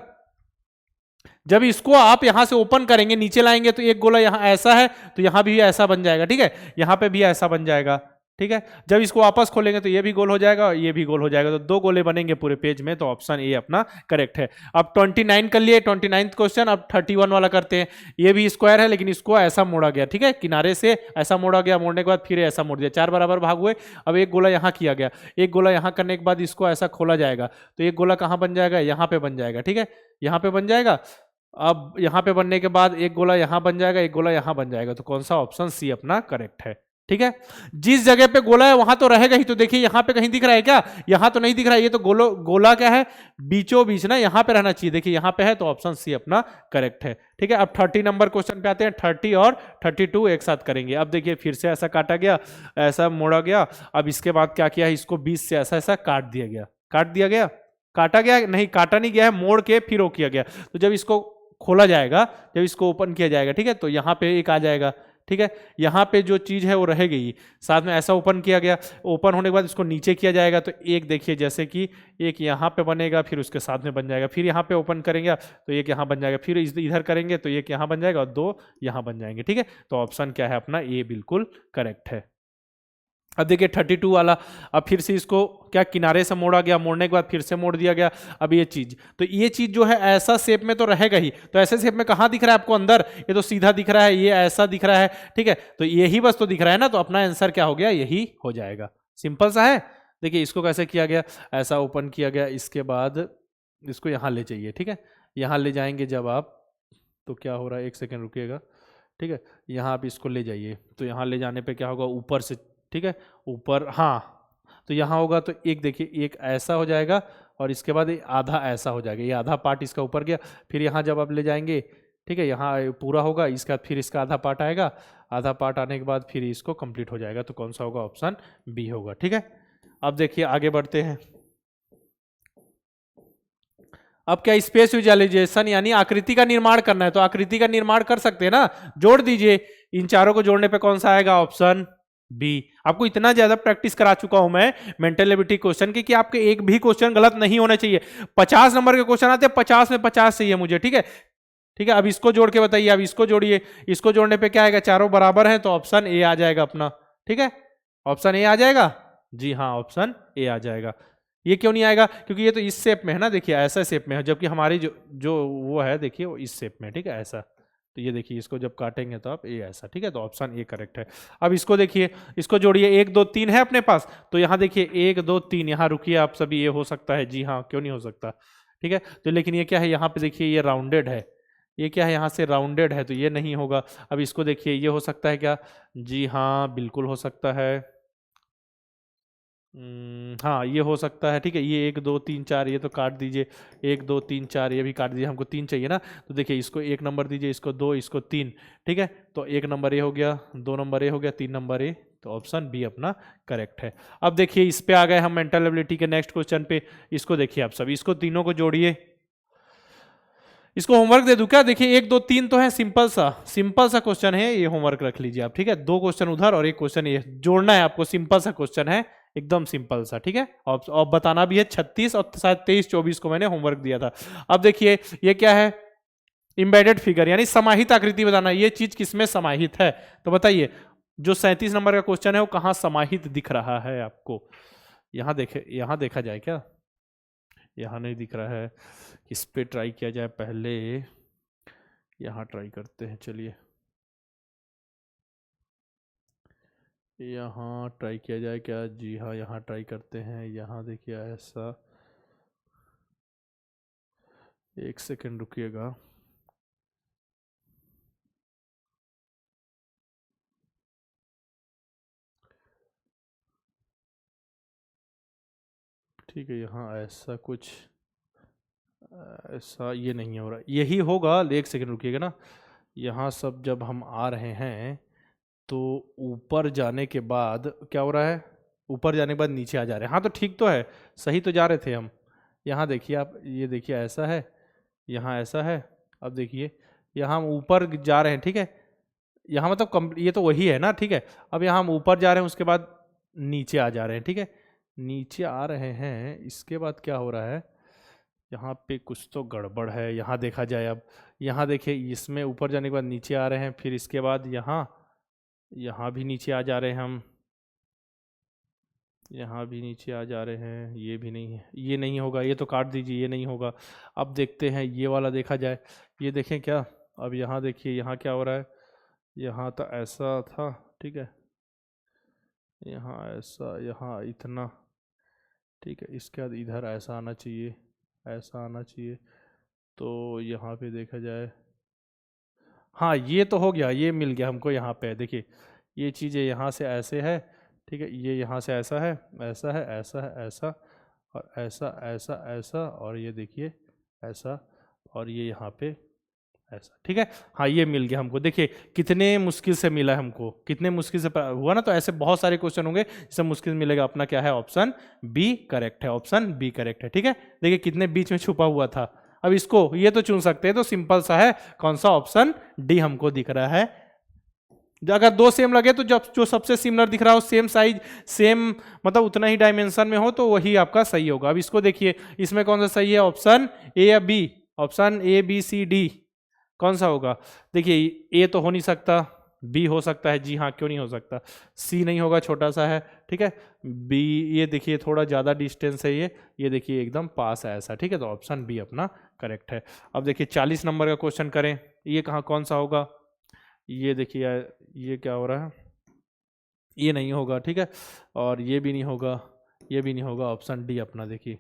जब इसको आप यहां से ओपन करेंगे, नीचे लाएंगे, तो एक गोला यहां ऐसा है, तो यहां भी ऐसा बन जाएगा, ठीक है, यहां पे भी ऐसा बन जाएगा, ठीक है। जब इसको वापस खोलेंगे तो ये भी गोल हो जाएगा और ये भी गोल हो जाएगा, तो दो गोले बनेंगे पूरे पेज में, तो ऑप्शन ए अपना करेक्ट है। अब 29 कर लिए, 29 क्वेश्चन। अब 31 वाला करते हैं। ये भी स्क्वायर है लेकिन इसको ऐसा मोड़ा गया, ठीक है, किनारे से ऐसा मोड़ा गया, मोड़ने के बाद फिर ऐसा मोड़ दिया, 4 बराबर भाग हुए। अब एक गोला यहाँ किया गया, एक गोला यहाँ करने के बाद इसको ऐसा खोला जाएगा, तो एक गोला कहाँ बन जाएगा, यहाँ पे बन जाएगा, ठीक है, यहाँ पे बन जाएगा। अब यहाँ पे बनने के बाद एक गोला यहाँ बन जाएगा, एक गोला यहाँ बन जाएगा, तो कौन सा ऑप्शन सी अपना करेक्ट है, ठीक है। जिस जगह पे गोला है वहां तो रहेगा ही, तो देखिए यहाँ पे कहीं दिख रहा है क्या, यहाँ तो नहीं दिख रहा है, ये तो गोला क्या है, बीचों बीच ना, यहाँ पे रहना चाहिए, देखिए यहाँ पे है, तो ऑप्शन सी अपना करेक्ट है, ठीक है। अब 30 नंबर क्वेश्चन पे आते हैं। 30 और 32 एक साथ करेंगे। अब देखिए फिर से ऐसा काटा गया, ऐसा मोड़ा गया। अब इसके बाद क्या किया है, इसको 20 से ऐसा ऐसा काट दिया गया, काटा गया नहीं, काटा नहीं गया है, मोड़ के फिर वो किया गया। तो जब इसको खोला जाएगा, जब इसको ओपन किया जाएगा, ठीक है, तो यहाँ पे एक आ जाएगा, ठीक है, यहाँ पे जो चीज है वो रहेगी, साथ में ऐसा ओपन किया गया, ओपन होने के बाद इसको नीचे किया जाएगा, तो एक देखिए जैसे कि एक यहाँ पे बनेगा, फिर उसके साथ में बन जाएगा, फिर यहाँ पे ओपन करेंगे तो एक यहाँ बन जाएगा, फिर इधर करेंगे तो एक यहाँ बन जाएगा और दो यहाँ बन जाएंगे, ठीक है। तो ऑप्शन क्या है अपना, ए बिल्कुल करेक्ट है। अब देखिए 32 वाला, अब फिर से इसको क्या किनारे से मोड़ा गया, मोड़ने के बाद फिर से मोड़ दिया गया। अब ये चीज जो है ऐसा शेप में तो रहेगा ही, तो ऐसे शेप में कहाँ दिख रहा है आपको, अंदर, ये तो सीधा दिख रहा है, ये ऐसा दिख रहा है, ठीक है, तो यही बस तो दिख रहा है ना, तो अपना आंसर क्या हो गया, यही हो जाएगा। सिंपल सा है। देखिए इसको कैसे किया गया, ऐसा ओपन किया गया, इसके बाद इसको यहाँ ले जाइए, ठीक है, यहाँ ले जाएंगे जब आप, तो क्या हो रहा है, एक सेकेंड रुकिएगा, ठीक है, यहाँ आप इसको ले जाइए, तो यहाँ ले जाने पे क्या होगा, ऊपर से, ठीक है, ऊपर, हाँ, तो यहाँ होगा तो एक देखिए, एक ऐसा हो जाएगा और इसके बाद आधा ऐसा हो जाएगा, ये आधा पार्ट इसका ऊपर गया, फिर यहाँ जब आप ले जाएंगे, ठीक है, यहाँ पूरा होगा, इसका फिर इसका आधा पार्ट आएगा, आधा पार्ट आने के बाद फिर इसको कंप्लीट हो जाएगा, तो कौन सा होगा, ऑप्शन बी होगा, ठीक है। अब देखिए आगे बढ़ते हैं। अब क्या, स्पेस विजुअलाइजेशन यानी आकृति का निर्माण करना है, तो आकृति का निर्माण कर सकते हैं ना, जोड़ दीजिए, इन चारों को जोड़ने पे कौन सा आएगा, ऑप्शन बी। आपको इतना ज्यादा प्रैक्टिस करा चुका हूं मैं मेंटल एबिलिटी क्वेश्चन की कि आपके एक भी क्वेश्चन गलत नहीं होने चाहिए। 50 नंबर के क्वेश्चन आते हैं, 50 में 50 चाहिए मुझे, ठीक है, ठीक है। अब इसको जोड़ के बताइए, अब इसको जोड़िए, इसको जोड़ने पे क्या आएगा, चारों बराबर हैं, तो ऑप्शन ए आ जाएगा अपना, ठीक है, ऑप्शन ए आ जाएगा, जी हाँ, ऑप्शन ए आ जाएगा। ये क्यों नहीं आएगा, क्योंकि ये तो इस शेप में है ना, देखिए ऐसा शेप में है, जबकि हमारी जो वो है, देखिए वो इस शेप में, ठीक है, ऐसा, तो ये देखिए इसको जब काटेंगे तो आप ये ऐसा, ठीक है, तो ऑप्शन ए करेक्ट है। अब इसको देखिए, इसको जोड़िए, 1 2 3 है अपने पास, तो यहाँ देखिए 1 2 3, यहाँ रुकिए आप सभी, ये हो सकता है, जी हाँ, क्यों नहीं हो सकता, ठीक है, तो लेकिन ये क्या है, यहाँ पे देखिए ये राउंडेड है, ये क्या है, यहाँ से राउंडेड है, तो ये नहीं होगा। अब इसको देखिए, ये हो सकता है क्या, जी हाँ बिल्कुल हो सकता है, हाँ ये हो सकता है, ठीक है, ये 1 2 3 4, ये तो काट दीजिए, 1 2 3 4, ये भी काट दीजिए, हमको 3 चाहिए ना, तो देखिए इसको 1 नंबर दीजिए, इसको 2, इसको 3, ठीक है, तो 1 नंबर ये हो गया, 2 नंबर ये हो गया, 3 नंबर ये, तो ऑप्शन बी अपना करेक्ट है। अब देखिए इस पे आ गए हम मेंटल एबिलिटी के नेक्स्ट क्वेश्चन पे। इसको देखिए आप सब, इसको तीनों को जोड़िए, इसको होमवर्क दे दूं क्या, देखिए 1 2 3 तो है, सिंपल सा क्वेश्चन है, ये होमवर्क रख लीजिए आप, ठीक है, 2 क्वेश्चन उधर और 1 क्वेश्चन ये जोड़ना है आपको, सिंपल सा क्वेश्चन है, एकदम सिंपल सा, ठीक है, और बताना भी है। 36 और शायद 23 24 को मैंने होमवर्क दिया था। अब देखिए ये क्या है, इंबेडेड फिगर यानी समाहित आकृति बताना, ये चीज किसमें समाहित है, तो बताइए जो 37 नंबर का क्वेश्चन है वो कहाँ समाहित दिख रहा है आपको, यहाँ देखे, यहाँ देखा जाए क्या, यहाँ नहीं दिख रहा है, इस पे ट्राई किया जाए, पहले यहाँ ट्राई करते हैं, चलिए यहाँ ट्राई किया जाए क्या, जी हाँ यहाँ ट्राई करते हैं, यहाँ देखिए ऐसा, 1 सेकेंड रुकिएगा, ठीक है, यहाँ ऐसा कुछ, ऐसा ये नहीं हो रहा, यही होगा, 1 सेकेंड रुकिएगा ना, यहाँ सब जब हम आ रहे हैं तो ऊपर जाने के बाद क्या हो रहा है, ऊपर जाने के बाद नीचे आ जा रहे हैं, हाँ तो ठीक तो है, सही तो जा रहे थे हम। यहाँ देखिए आप, ये देखिए ऐसा है, यहाँ ऐसा है, अब देखिए यहाँ हम ऊपर जा रहे हैं, ठीक है, यहाँ मतलब ये तो वही है ना, ठीक है, अब यहाँ हम ऊपर जा रहे हैं, उसके बाद नीचे आ जा रहे हैं, ठीक है, नीचे आ रहे हैं, इसके बाद क्या हो रहा है, यहाँ पे कुछ तो गड़बड़ है। यहाँ देखा जाए, अब यहाँ देखिए, इसमें ऊपर जाने के बाद नीचे आ रहे हैं, फिर इसके बाद यहाँ भी नीचे आ जा रहे हैं हम, यहाँ भी नीचे आ जा रहे हैं। ये भी नहीं है, ये नहीं होगा, ये तो काट दीजिए, ये नहीं होगा। अब देखते हैं ये वाला देखा जाए। ये देखें क्या, अब यहाँ देखिए, यहाँ क्या हो रहा है, यहाँ तो ऐसा था, ठीक है, यहाँ ऐसा, यहाँ इतना, ठीक है। इसके बाद इधर ऐसा आना चाहिए, ऐसा आना चाहिए। तो यहाँ पे देखा जाए, हाँ ये तो हो गया, ये मिल गया हमको। यहाँ पे देखिए, ये चीज़ें यहाँ से ऐसे है, ठीक है, ये यहाँ से ऐसा है, ऐसा है, ऐसा है, ऐसा और ऐसा, ऐसा, ऐसा, और ये देखिए ऐसा, और ये यहाँ पे ऐसा, ठीक है। हाँ ये मिल गया हमको। देखिए कितने मुश्किल से मिला हमको, कितने मुश्किल से हुआ ना। तो ऐसे बहुत सारे क्वेश्चन होंगे जिससे मुश्किल मिलेगा। अपना क्या है, ऑप्शन बी करेक्ट है, ऑप्शन बी करेक्ट है, ठीक है। देखिए कितने बीच में छुपा हुआ था। अब इसको ये तो चुन सकते हैं, तो सिंपल सा है, कौन सा, ऑप्शन डी हमको दिख रहा है। अगर दो सेम लगे तो जब जो सबसे सिमिलर दिख रहा हो, सेम साइज, सेम मतलब उतना ही डायमेंशन में हो, तो वही आपका सही होगा। अब इसको देखिए, इसमें कौन सा सही है, ऑप्शन ए या B, option A B C D, कौन सा होगा। देखिए ए तो हो नहीं सकता, बी हो सकता है, जी हाँ, क्यों नहीं हो सकता। सी नहीं होगा, छोटा सा है, ठीक है। बी, ये देखिए थोड़ा ज़्यादा डिस्टेंस है, ये देखिए एकदम पास है ऐसा, ठीक है। तो ऑप्शन बी अपना करेक्ट है। अब देखिए 40 नंबर का क्वेश्चन करें, ये कहाँ कौन सा होगा। ये देखिए ये क्या हो रहा है, ये नहीं होगा, ठीक है। और ये भी नहीं होगा, ये भी नहीं होगा, ऑप्शन डी अपना देखिए,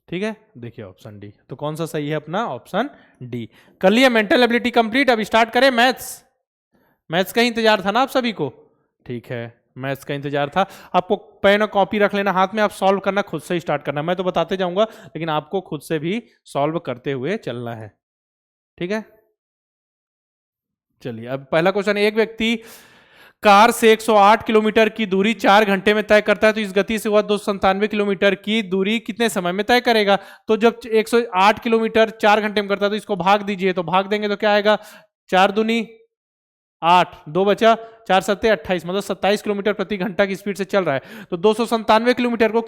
ठीक है। देखिए ऑप्शन डी, तो कौन सा सही है अपना, ऑप्शन डी। कर लिया मेंटल एबिलिटी कंप्लीट। अब स्टार्ट करें मैथ्स। मैथ्स का ही इंतजार था ना आप सभी को, ठीक है, मैथ्स का इंतजार था। आपको पेन और कॉपी रख लेना हाथ में, आप सॉल्व करना खुद से स्टार्ट करना। मैं तो बताते जाऊंगा, लेकिन आपको खुद से भी सॉल्व करते हुए चलना है, ठीक है। चलिए अब पहला क्वेश्चन, एक व्यक्ति कार से 108 किलोमीटर की दूरी 4 घंटे में तय करता है, तो इस गति से वह 297 किलोमीटर की दूरी कितने समय में तय करेगा। तो जब 108 किलोमीटर 4 घंटे में करता है, तो इसको भाग दीजिए, तो भाग देंगे तो क्या आएगा, 4 दूनी 8, 2 बचा, 4 सत्ते 28, मतलब 27 किलोमीटर प्रति घंटा की स्पीड से चल रहा है। तो 297 किलोमीटर को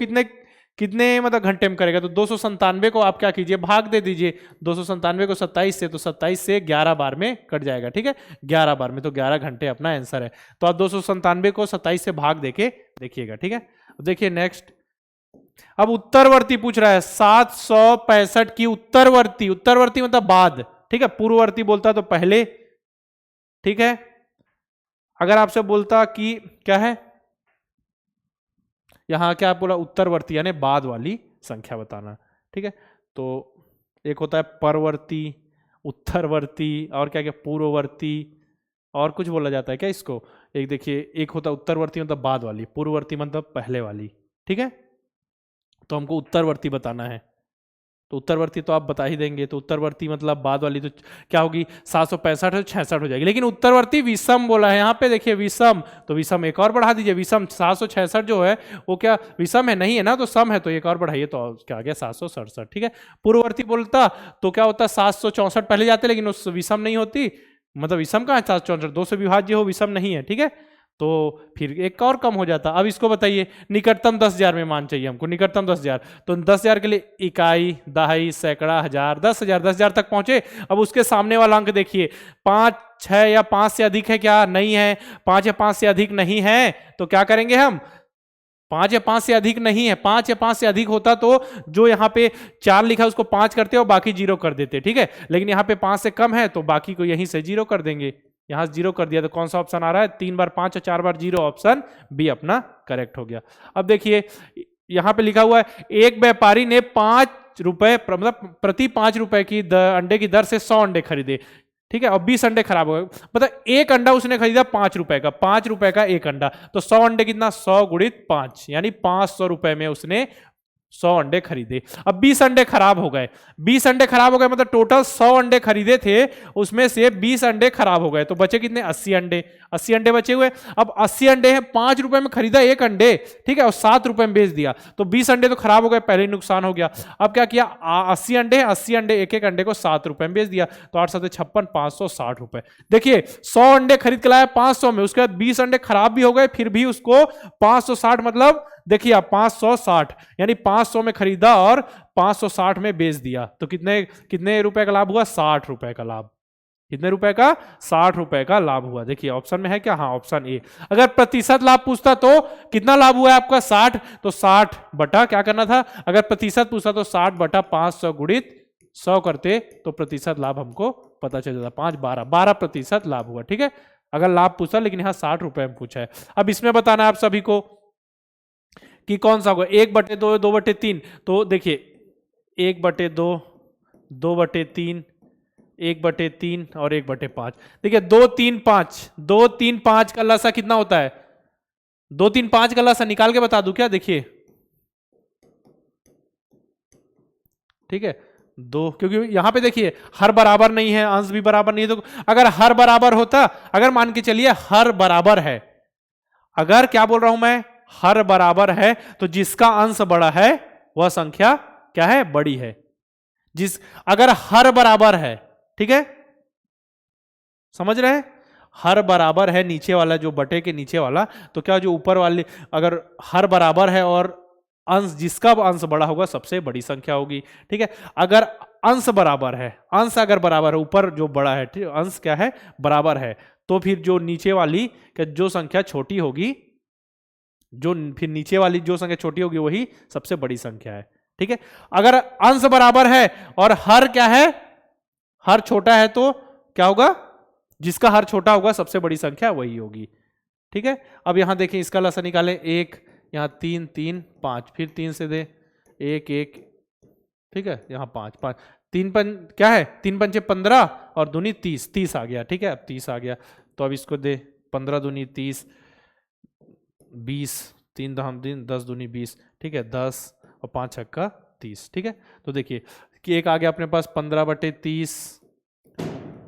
कितने मतलब घंटे में करेगा। तो 297 को आप क्या कीजिए, भाग दे दीजिए, 297 को 27 से, तो 27 से 11 बार में कट जाएगा, ठीक है, 11 बार में, तो 11 घंटे अपना आंसर है। तो आप 297 को 27 से भाग देके देखिएगा, ठीक है। देखिए नेक्स्ट, अब उत्तरवर्ती पूछ रहा है, 765 की उत्तरवर्ती, उत्तरवर्ती मतलब बाद, ठीक है। पूर्ववर्ती बोलता तो पहले, ठीक है। अगर आपसे बोलता कि क्या है, यहां क्या बोला, उत्तरवर्ती यानी बाद वाली संख्या बताना, ठीक है। तो एक होता है परवर्ती, उत्तरवर्ती, और क्या क्या, पूर्ववर्ती, और कुछ बोला जाता है क्या इसको। एक देखिए, एक होता है उत्तरवर्ती मतलब बाद वाली, पूर्ववर्ती मतलब पहले वाली, ठीक है। तो हमको उत्तरवर्ती बताना है, तो उत्तरवर्ती तो आप बता ही देंगे। तो उत्तरवर्ती मतलब बाद वाली, तो क्या होगी, 765 66 हो जाएगी। लेकिन उत्तरवर्ती विषम बोला है यहाँ पे, देखिए विषम, तो विषम एक और बढ़ा दीजिए। विषम 766 जो है वो क्या विषम है, नहीं है ना, तो सम है, तो एक और बढ़ाइए, तो क्या आ गया 767, ठीक है। पूर्ववर्ती बोलता तो क्या होता, 764 पहले जाते, लेकिन उस विषम नहीं होती, मतलब विषम कहाँ है, 764 2 से विभाज्य हो, विषम नहीं है, ठीक है। तो फिर एक और कम हो जाता। अब इसको बताइए, निकटतम 10,000 में मान चाहिए हमको, निकटतम 10,000, तो 10,000 के लिए इकाई, दहाई, सैकड़ा, हजार, 10,000, 10,000 तक पहुंचे। अब उसके सामने वाला अंक देखिए, 5, 6 या 5 से अधिक है क्या, नहीं है, 5 या 5 से अधिक नहीं है, तो क्या करेंगे हम, 5 या 5 से अधिक नहीं है, 5 या 5 से अधिक होता तो जो यहाँ पे 4 लिखा है उसको 5 करते और बाकी 0 कर देते, ठीक है। लेकिन यहाँ पे 5 से कम है, तो बाकी को यहीं से 0 कर देंगे, यहां 0 कर दिया, तो कौन सा ऑप्शन आ रहा है, 3 बार 5 और 4 बार 0, ऑप्शन बी अपना करेक्ट हो गया। अब देखिए यहां पे लिखा हुआ है, एक व्यापारी ने 5 रुपए मतलब प्रति 5 रुपए की अंडे की दर से 100 अंडे खरीदे, ठीक है, और 20 अंडे खराब हो गए, मतलब एक अंडा उसने खरीदा 5 रुपए का, 5 रुपए का एक अंडा, तो 100 अंडे कितना, 100 गुणित 5, यानी 500 रुपए में उसने 100 अंडे खरीदे। अब 20 अंडे खराब हो गए, 20 अंडे खराब हो गए, मतलब टोटल 100 अंडे खरीदे थे, उसमें से 20 अंडे खराब हो गए, तो बचे कितने, 80 अंडे, 80 अंडे बचे हुए। अब 80 अंडे हैं, 5 रुपए में खरीदा एक अंडे, ठीक है, और 7 रुपए में बेच दिया, तो 20 अंडे तो खराब हो गए, पहले ही नुकसान हो गया। अब क्या किया, 80 अंडे, 80 अंडे, एक एक अंडे को 7 रुपए में बेच दिया, तो 8 7 56, 560 रुपए। देखिए 100 अंडे खरीद के लाया 500 में, उसके बाद 20 अंडे खराब भी हो गए, फिर भी उसको 560 मतलब देखिए आप 560 यानी 500 में खरीदा और 560 में बेच दिया, तो कितने कितने रुपए का लाभ हुआ? 60 रुपए का लाभ। कितने रुपए का? 60 रुपए का लाभ हुआ। देखिए ऑप्शन में है क्या? हाँ, ऑप्शन ए। अगर प्रतिशत लाभ पूछता तो कितना लाभ हुआ है आपका? 60, तो 60 बटा क्या करना था? अगर प्रतिशत पूछता तो 60 बटा 500 गुणित 100 करते तो प्रतिशत लाभ हमको पता चल जाता। 5 12 12% लाभ हुआ। ठीक है, अगर लाभ पूछा, लेकिन यहाँ 60 रुपए में पूछा है। अब इसमें बताना है आप सभी को कि कौन सा होगा, 1/2 2/3। तो देखिए 1/2 2/3 1/3 और 1/5। देखिए 2 3 5 2 3 5 का लसा कितना होता है? 2 3 5 का लसा निकाल के बता दूं क्या? देखिए, ठीक है, दो, क्योंकि यहां पे देखिए हर बराबर नहीं है, अंश भी बराबर नहीं है। तो अगर हर बराबर होता, अगर मान के चलिए हर बराबर है, अगर क्या बोल रहा हूं मैं, हर बराबर है, तो जिसका अंश बड़ा है वह संख्या क्या है? बड़ी है। अगर हर बराबर है, ठीक है, समझ रहे हैं? हर बराबर है, नीचे वाला जो बटे के नीचे वाला, तो क्या जो ऊपर वाले, अगर हर बराबर है और अंश, जिसका अंश बड़ा होगा सबसे बड़ी संख्या होगी। ठीक है, अगर अंश बराबर है, अंश अगर बराबर है, ऊपर जो बड़ा है, ठीक, अंश क्या है? बराबर है, तो फिर जो नीचे वाली जो संख्या छोटी होगी, जो फिर नीचे वाली जो संख्या छोटी होगी वही सबसे बड़ी संख्या है। ठीक है, अगर अंश बराबर है और हर क्या है? हर छोटा है, तो क्या होगा? जिसका हर छोटा होगा सबसे बड़ी संख्या वही होगी। ठीक है, अब यहां देखें, इसका लसा निकालें। 1 यहां 3 3 5, फिर 3 से दे 1 1, ठीक है, यहां 5 5, 3 क्या है? 3 पंचे 15 और दूनी 30, 30 आ गया। ठीक है, अब 30 आ गया, तो अब इसको दे 15 दूनी 30, 20, 3 दहम 3, 10 दूनी 20, ठीक है, 10 और 5 छक्का 30। ठीक है, तो देखिए कि एक आ गया अपने पास 15/30,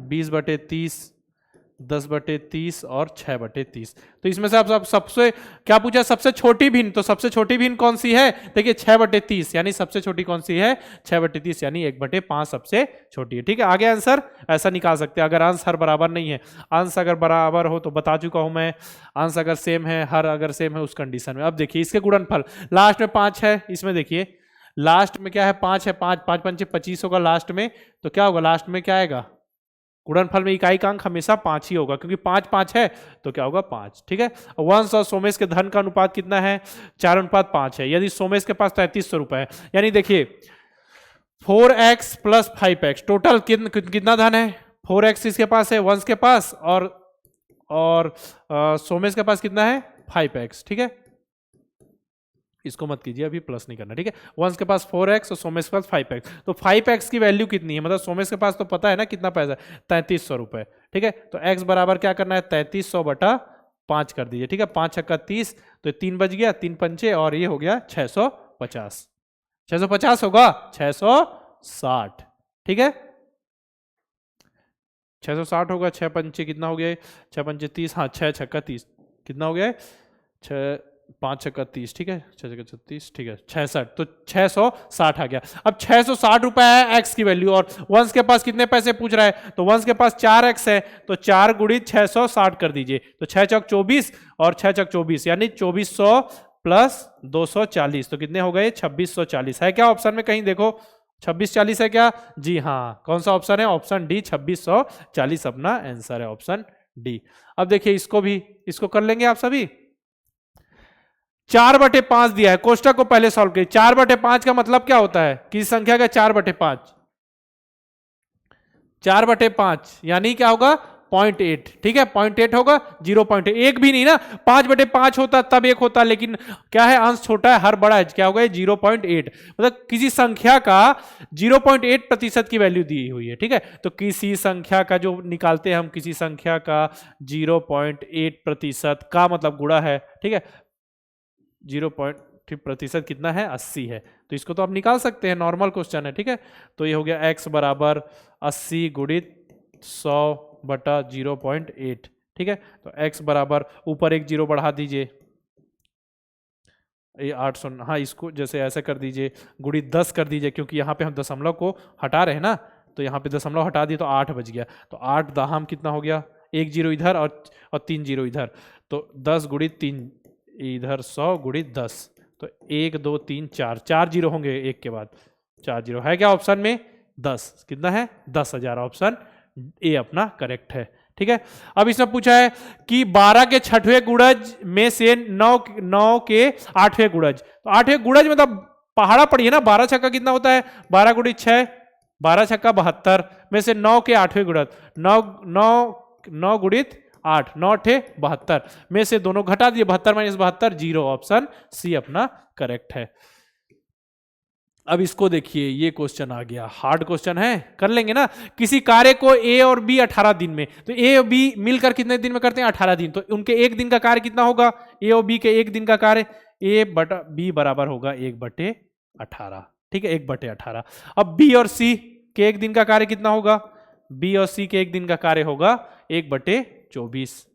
20/30, 10/30 और 6/30। तो इसमें से आप सबसे क्या पूछा? सबसे छोटी भिन्न। तो सबसे छोटी भिन्न कौन सी है? देखिए 6/30, यानी सबसे छोटी कौन सी है? 6/30, यानी 1/5 सबसे छोटी है। ठीक है, आगे आंसर ऐसा निकाल सकते हैं। अगर अंश हर बराबर नहीं है, अंश अगर बराबर हो तो बता चुका हूं मैं, अंश अगर सेम है, हर अगर सेम है, उस कंडीशन में। अब देखिए इसके गुणनफल, लास्ट में 5 है, इसमें देखिए लास्ट में क्या है? 5 है, 5 5 पंचे 25 होगा लास्ट में, तो क्या होगा? लास्ट में क्या आएगा? गुणनफल में इकाई का अंक हमेशा 5 ही होगा, क्योंकि 5 5 है, तो क्या होगा? 5। ठीक है, वंश और सोमेश के धन का अनुपात कितना है? 4:5 है। यदि सोमेश के पास 3300 रुपए है, यानी देखिए 4x + 5x, टोटल कितना धन है? 4x इसके पास है, वंश के पास, और सोमेश के पास कितना है? 5x। ठीक है, इसको मत कीजिए, अभी प्लस नहीं करना। ठीक है, वंश के पास 4x और सोमेश के पास 5x, तो 5x की वैल्यू कितनी है? मतलब सोमेश के पास तो पता है ना कितना पैसा, 3300 रुपए। ठीक है, तो x बराबर क्या करना है? 3300/5 कर दीजिए। ठीक है, 5 छक्का 30, तो 3 बच गया, 3 पंचे, और ये हो गया 650। 650 होगा? 660। ठीक है, 660 होगा। 6 पंचे कितना हो गया? 6 पंचे 30, हाँ 6 छक्का 30 कितना हो गया? 6 5 छक्का 30, ठीक है, 6 छक्का 36, ठीक है, 66, तो 660 आ गया। अब 660 रुपए है एक्स की वैल्यू, और वंश के पास कितने पैसे पूछ रहा है? तो वंश के पास 4x है, तो 4 गुणित 660 कर दीजिए, तो 6 चौक 24 और 6 चौक 24, यानी 2400 प्लस 240, तो कितने हो गए? 2640। है क्या ऑप्शन में कहीं? देखो 2640 है क्या? जी हाँ, कौन सा ऑप्शन है? ऑप्शन डी, 2640 अपना आंसर है, ऑप्शन डी। अब देखिए इसको कर लेंगे आप सभी। 4/5 दिया है, कोष्टक को पहले सॉल्व करिए। 4/5 का मतलब क्या होता है? किसी संख्या का 4/5, 4/5 यानी क्या होगा? 0.8। ठीक है, 0.8 होगा, 0.1 भी नहीं ना, 5/5 होता तब 1 होता, लेकिन क्या है? अंश छोटा है, हर बड़ा है, क्या होगा? 0.8। मतलब किसी संख्या का 0.8% की वैल्यू दी हुई है। ठीक है, तो किसी संख्या का जो निकालते हैं हम, किसी संख्या का 0.8% का मतलब गुणा है। ठीक है, 0.3% कितना है? 80 है, तो इसको तो आप निकाल सकते हैं, नॉर्मल क्वेश्चन है। ठीक है, तो ये हो गया x बराबर 80 गुणित 100/0.8। ठीक है, तो x बराबर, ऊपर एक 0 बढ़ा दीजिए, ये 800, हाँ इसको जैसे ऐसे कर दीजिए, गुणित 10 कर दीजिए, क्योंकि यहाँ पे हम दशमलव को हटा रहे हैं ना, तो यहाँ पे दशमलव हटा दिए तो 8 बच गया, तो 8 दाहम कितना हो गया? 1 0 इधर और 3 0 इधर, तो 10 गुणित 3 इधर 100 गुणित 10, तो 1 2 3 4, 4 जीरो होंगे एक के बाद, 4 जीरो है क्या ऑप्शन में? 10। कितना है? 10,000। ऑप्शन ए अपना करेक्ट है। ठीक है, अब इसने पूछा है कि 12 के छठवें गुणज में से 9 के 8वें गुणज। तो 8वें गुणज मतलब पहाड़ा पढ़िए ना, 12 छक्का कितना होता है? 12 गुणित 6, 12 छक्का 72 में से 9 के 8वें गुणज, 9 गुणित 8, 9 8 72 में से दोनों घटा दिए, 72 माइनस 72 0। ऑप्शन सी अपना करेक्ट है। अब इसको देखिए, ये क्वेश्चन आ गया, हार्ड क्वेश्चन है, कर लेंगे ना। किसी कार्य को ए और बी 18 दिन में, तो ए और बी मिलकर कितने दिन में करते हैं? 18 दिन। तो उनके एक दिन का कार्य कितना होगा? ए और बी के एक दिन का कार्य ए बटा बी बराबर होगा 1/18। ठीक है, 1/18। अब बी और सी के एक दिन का कार्य कितना होगा? बी और सी के एक दिन का कार्य होगा 1/24।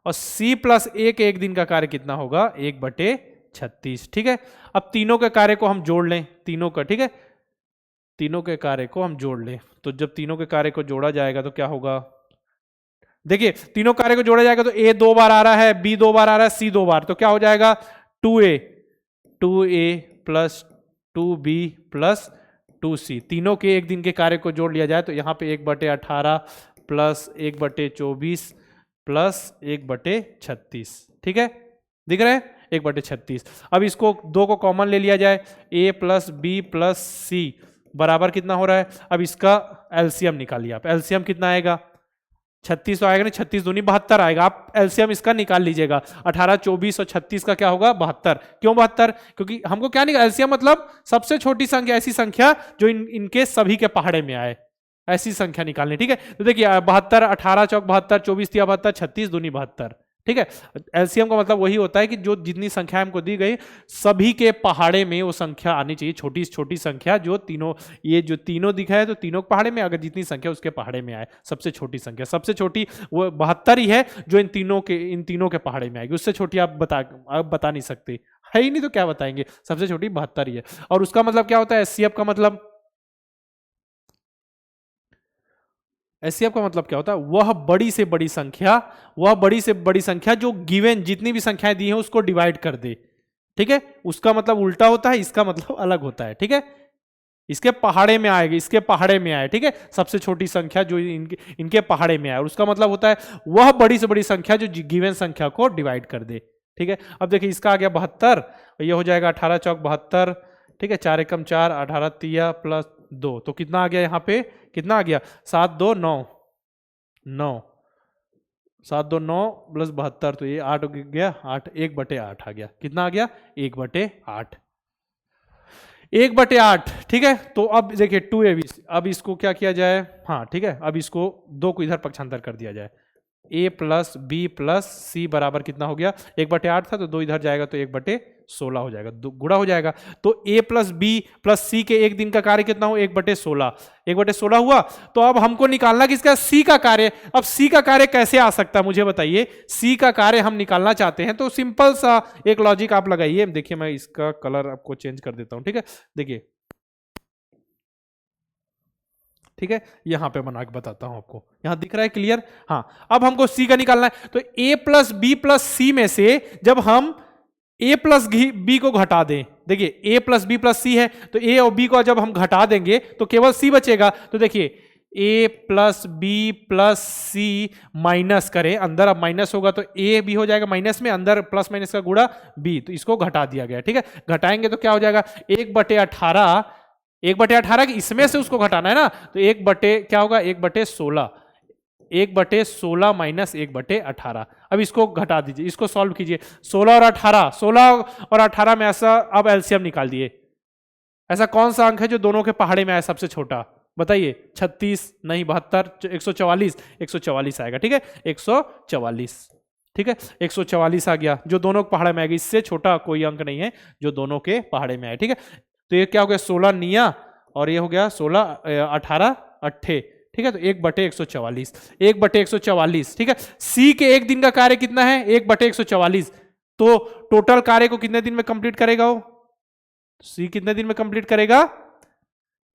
और सी प्लस ए के एक दिन का कार्य कितना होगा? 1/36। ठीक है, अब तीनों के कार्य को हम जोड़ लें, तीनों का। ठीक है, तीनों के कार्य को हम जोड़ लें, तो जब तीनों के कार्य को जोड़ा जाएगा तो क्या होगा? देखिए, तीनों कार्य को जोड़ा जाएगा तो ए 2 बार आ रहा है, बी 2 बार आ रहा है, सी 2 बार, तो क्या हो जाएगा? 2a plus 2b plus 2c। तीनों के एक दिन के कार्य को जोड़ लिया जाए तो यहां पे 1/18 प्लस 1/24 प्लस 1/36। ठीक है, दिख रहा है? 1/36। अब इसको 2 को कॉमन ले लिया जाए, a प्लस बी प्लस सी बराबर कितना हो रहा है? अब इसका एलसीएम निकालिए आप। एलसीएम कितना आएगा? 36 तो आएगा नहीं, 36 दूनी 72 आएगा। आप एलसीएम इसका निकाल लीजिएगा। 18, 24 और 36 का क्या होगा? 72। क्यों 72? क्योंकि हमको क्या निकाल, एलसीएम मतलब सबसे छोटी संख्या, ऐसी संख्या जो इनके सभी के पहाड़े में आए, ऐसी संख्या निकालनी। ठीक है, तो देखिए 72, 18 चौक 72, 24 तिया 72, 36 दूनी 72। ठीक है, एलसीएम का मतलब वही होता है कि जो जितनी संख्या हमको दी गई सभी के पहाड़े में वो संख्या आनी चाहिए, छोटी से छोटी संख्या जो तीनों, ये जो तीनों दिखा है तो तीनों पहाड़े में, अगर जितनी संख्या उसके पहाड़े में आए, सबसे छोटी संख्या, सबसे छोटी वो 72 ही है जो इन तीनों के पहाड़े में आएगी। उससे छोटी आप बता नहीं सकते, है ही नहीं तो क्या बताएंगे? सबसे छोटी 72 ही है। और उसका मतलब क्या होता है? एचसीएफ का मतलब, एचसीएफ का मतलब क्या होता है? वह बड़ी से बड़ी संख्या, वह बड़ी से बड़ी संख्या जो गिवन जितनी भी संख्याएं दी हैं उसको डिवाइड कर दे। ठीक है, उसका मतलब उल्टा होता है, इसका मतलब अलग होता है। ठीक है, इसके पहाड़े में आएगी, इसके पहाड़े में आए। ठीक है, सबसे छोटी संख्या जो इनके पहाड़े में आए, और उसका मतलब होता है वह बड़ी से बड़ी संख्या जो गिवन संख्या को डिवाइड कर दे। ठीक है, अब देखिए इसका आ गया 72, ये हो जाएगा 18 चौक 72। ठीक है, 4 एकम 4, 18 तिया प्लस 2, तो कितना आ गया यहाँ पे? कितना आ गया? 7 2 9, 9 7 2 9 प्लस 72, तो ये 8 हो गया, 8 1/8 आ गया। कितना आ गया? 1/8, 1/8। ठीक है, तो अब देखिए 2ab, अब इसको क्या किया जाए? हाँ ठीक है, अब इसको 2 को इधर पक्षांतर कर दिया जाए। a प्लस बी प्लस सी बराबर कितना हो गया? 1/8 था तो 2 इधर जाएगा तो 1/16 हो जाएगा, गुणा हो जाएगा। तो a प्लस बी प्लस सी के एक दिन का कार्य कितना हो? 1/16, 1/16 हुआ। तो अब हमको निकालना किसका? c का कार्य। अब c का कार्य कैसे आ सकता है मुझे बताइए? c का कार्य हम निकालना चाहते हैं तो सिंपल सा एक लॉजिक आप लगाइए। देखिए मैं इसका कलर आपको चेंज कर देता हूं। ठीक है, देखिए, ठीक है, यहां पे बना के बताता हूं आपको, यहां दिख रहा है क्लियर? हाँ, अब हमको सी का निकालना है तो a प्लस बी प्लस सी में से जब हम a प्लस बी को घटा दें, देखिए a प्लस बी प्लस सी है तो a और b को जब हम घटा देंगे तो केवल c बचेगा। तो देखिए a plus B plus C minus करें, अंदर अब माइनस होगा तो a भी हो जाएगा माइनस में, अंदर प्लस माइनस का गुणा b, तो इसको घटा दिया गया। ठीक है, घटाएंगे तो क्या हो जाएगा? 1/18, 1/18 की इसमें से उसको घटाना है ना, तो 1 क्या होगा? 1/16, 1/16 माइनस 1/18। अब इसको घटा दीजिए, इसको सॉल्व कीजिए। 16 और 18, 16 और 18 में ऐसा, अब एलसीएम निकाल दिए। ऐसा कौन सा अंक है जो दोनों के पहाड़े में आया सबसे छोटा? बताइए। 36 नहीं, 72, 144, 144 आएगा। ठीक है, 144। ठीक है, 144 आ गया जो दोनों के पहाड़े में आएगा, इससे छोटा कोई अंक नहीं है जो दोनों के पहाड़े में आए। ठीक है, तो ये क्या हो गया? 16 निया और ये हो गया 16 18 अट्ठे। ठीक है, तो 1/144, 1/144। ठीक है, सी के एक दिन का कार्य कितना है? 1/144। तो टोटल कार्य को कितने दिन में कंप्लीट करेगा वो? सी कितने दिन में कंप्लीट करेगा?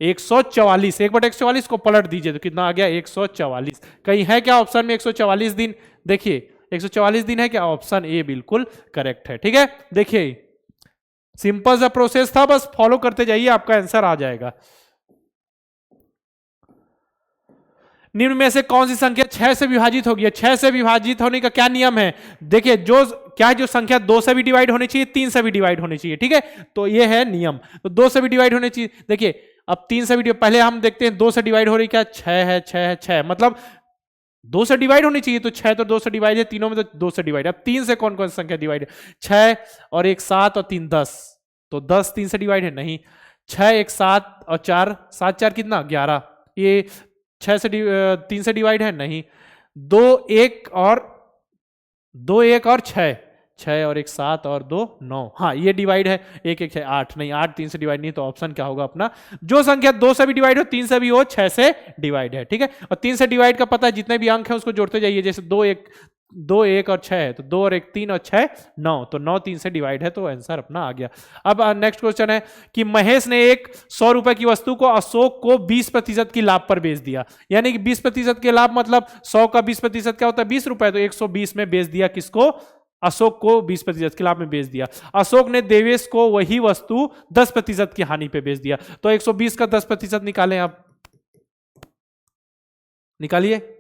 144। 1/144 को पलट दीजिए तो कितना आ गया? 144। कहीं है क्या ऑप्शन में 144 दिन? देखिए 144 दिन है क्या? ऑप्शन ए बिल्कुल करेक्ट है। ठीक है, देखिए सिंपल सा प्रोसेस था, बस फॉलो करते जाइए, आपका आंसर आ जाएगा। निम्न में से कौन सी संख्या 6 से विभाजित होगी? 6 से विभाजित होने का क्या नियम है? देखिए जो क्या है, जो संख्या 2 से भी डिवाइड होनी चाहिए, 3 से भी डिवाइड होनी चाहिए, ठीक है, तो ये है नियम। तो 2 से भी डिवाइड होनी चाहिए। देखिए अब 3 से भी पहले हम देखते हैं 2 से डिवाइड हो रही क्या? 6 है, 6 है, 6 मतलब 2 से डिवाइड होनी चाहिए, तो 6 तो 2 से डिवाइड है, तीनों में तो 2 से डिवाइड है। अब 3 से कौन कौन सी संख्या डिवाइड है? 6 और 1 7 और 3 10, तो 10 3 से डिवाइड है? नहीं। 6 1 7 और 4 7 4 कितना? 11। ये 6 से 3 से डिवाइड है? नहीं। 2 1 और 6, 6 और 1 7 और 2 9, हाँ ये डिवाइड है। 1 1 6 8, नहीं 8 3 से डिवाइड नहीं, तो ऑप्शन क्या होगा अपना? जो संख्या 2 से भी डिवाइड हो, 3 से भी हो, 6 से डिवाइड है, ठीक है। और 3 से डिवाइड का पता है, जितने भी अंक हैं उसको जोड़ते जाइए। जैसे 2 1 और 6 है, तो 2 और 1 3 और 6 9, तो 9 3 से डिवाइड है, तो आंसर अपना आ गया। अब नेक्स्ट क्वेश्चन है कि महेश ने एक 100 रुपए की वस्तु को अशोक को 20% की लाभ पर बेच दिया। यानी कि 20% के लाभ मतलब 100 का 20% क्या होता है? 20 रुपए, तो 120 में बेच दिया। किसको? अशोक को 20% के लाभ में बेच दिया। अशोक ने देवेश को वही वस्तु 10% की हानि पे बेच दिया। तो 120 का 10% निकालें आप, निकालिए।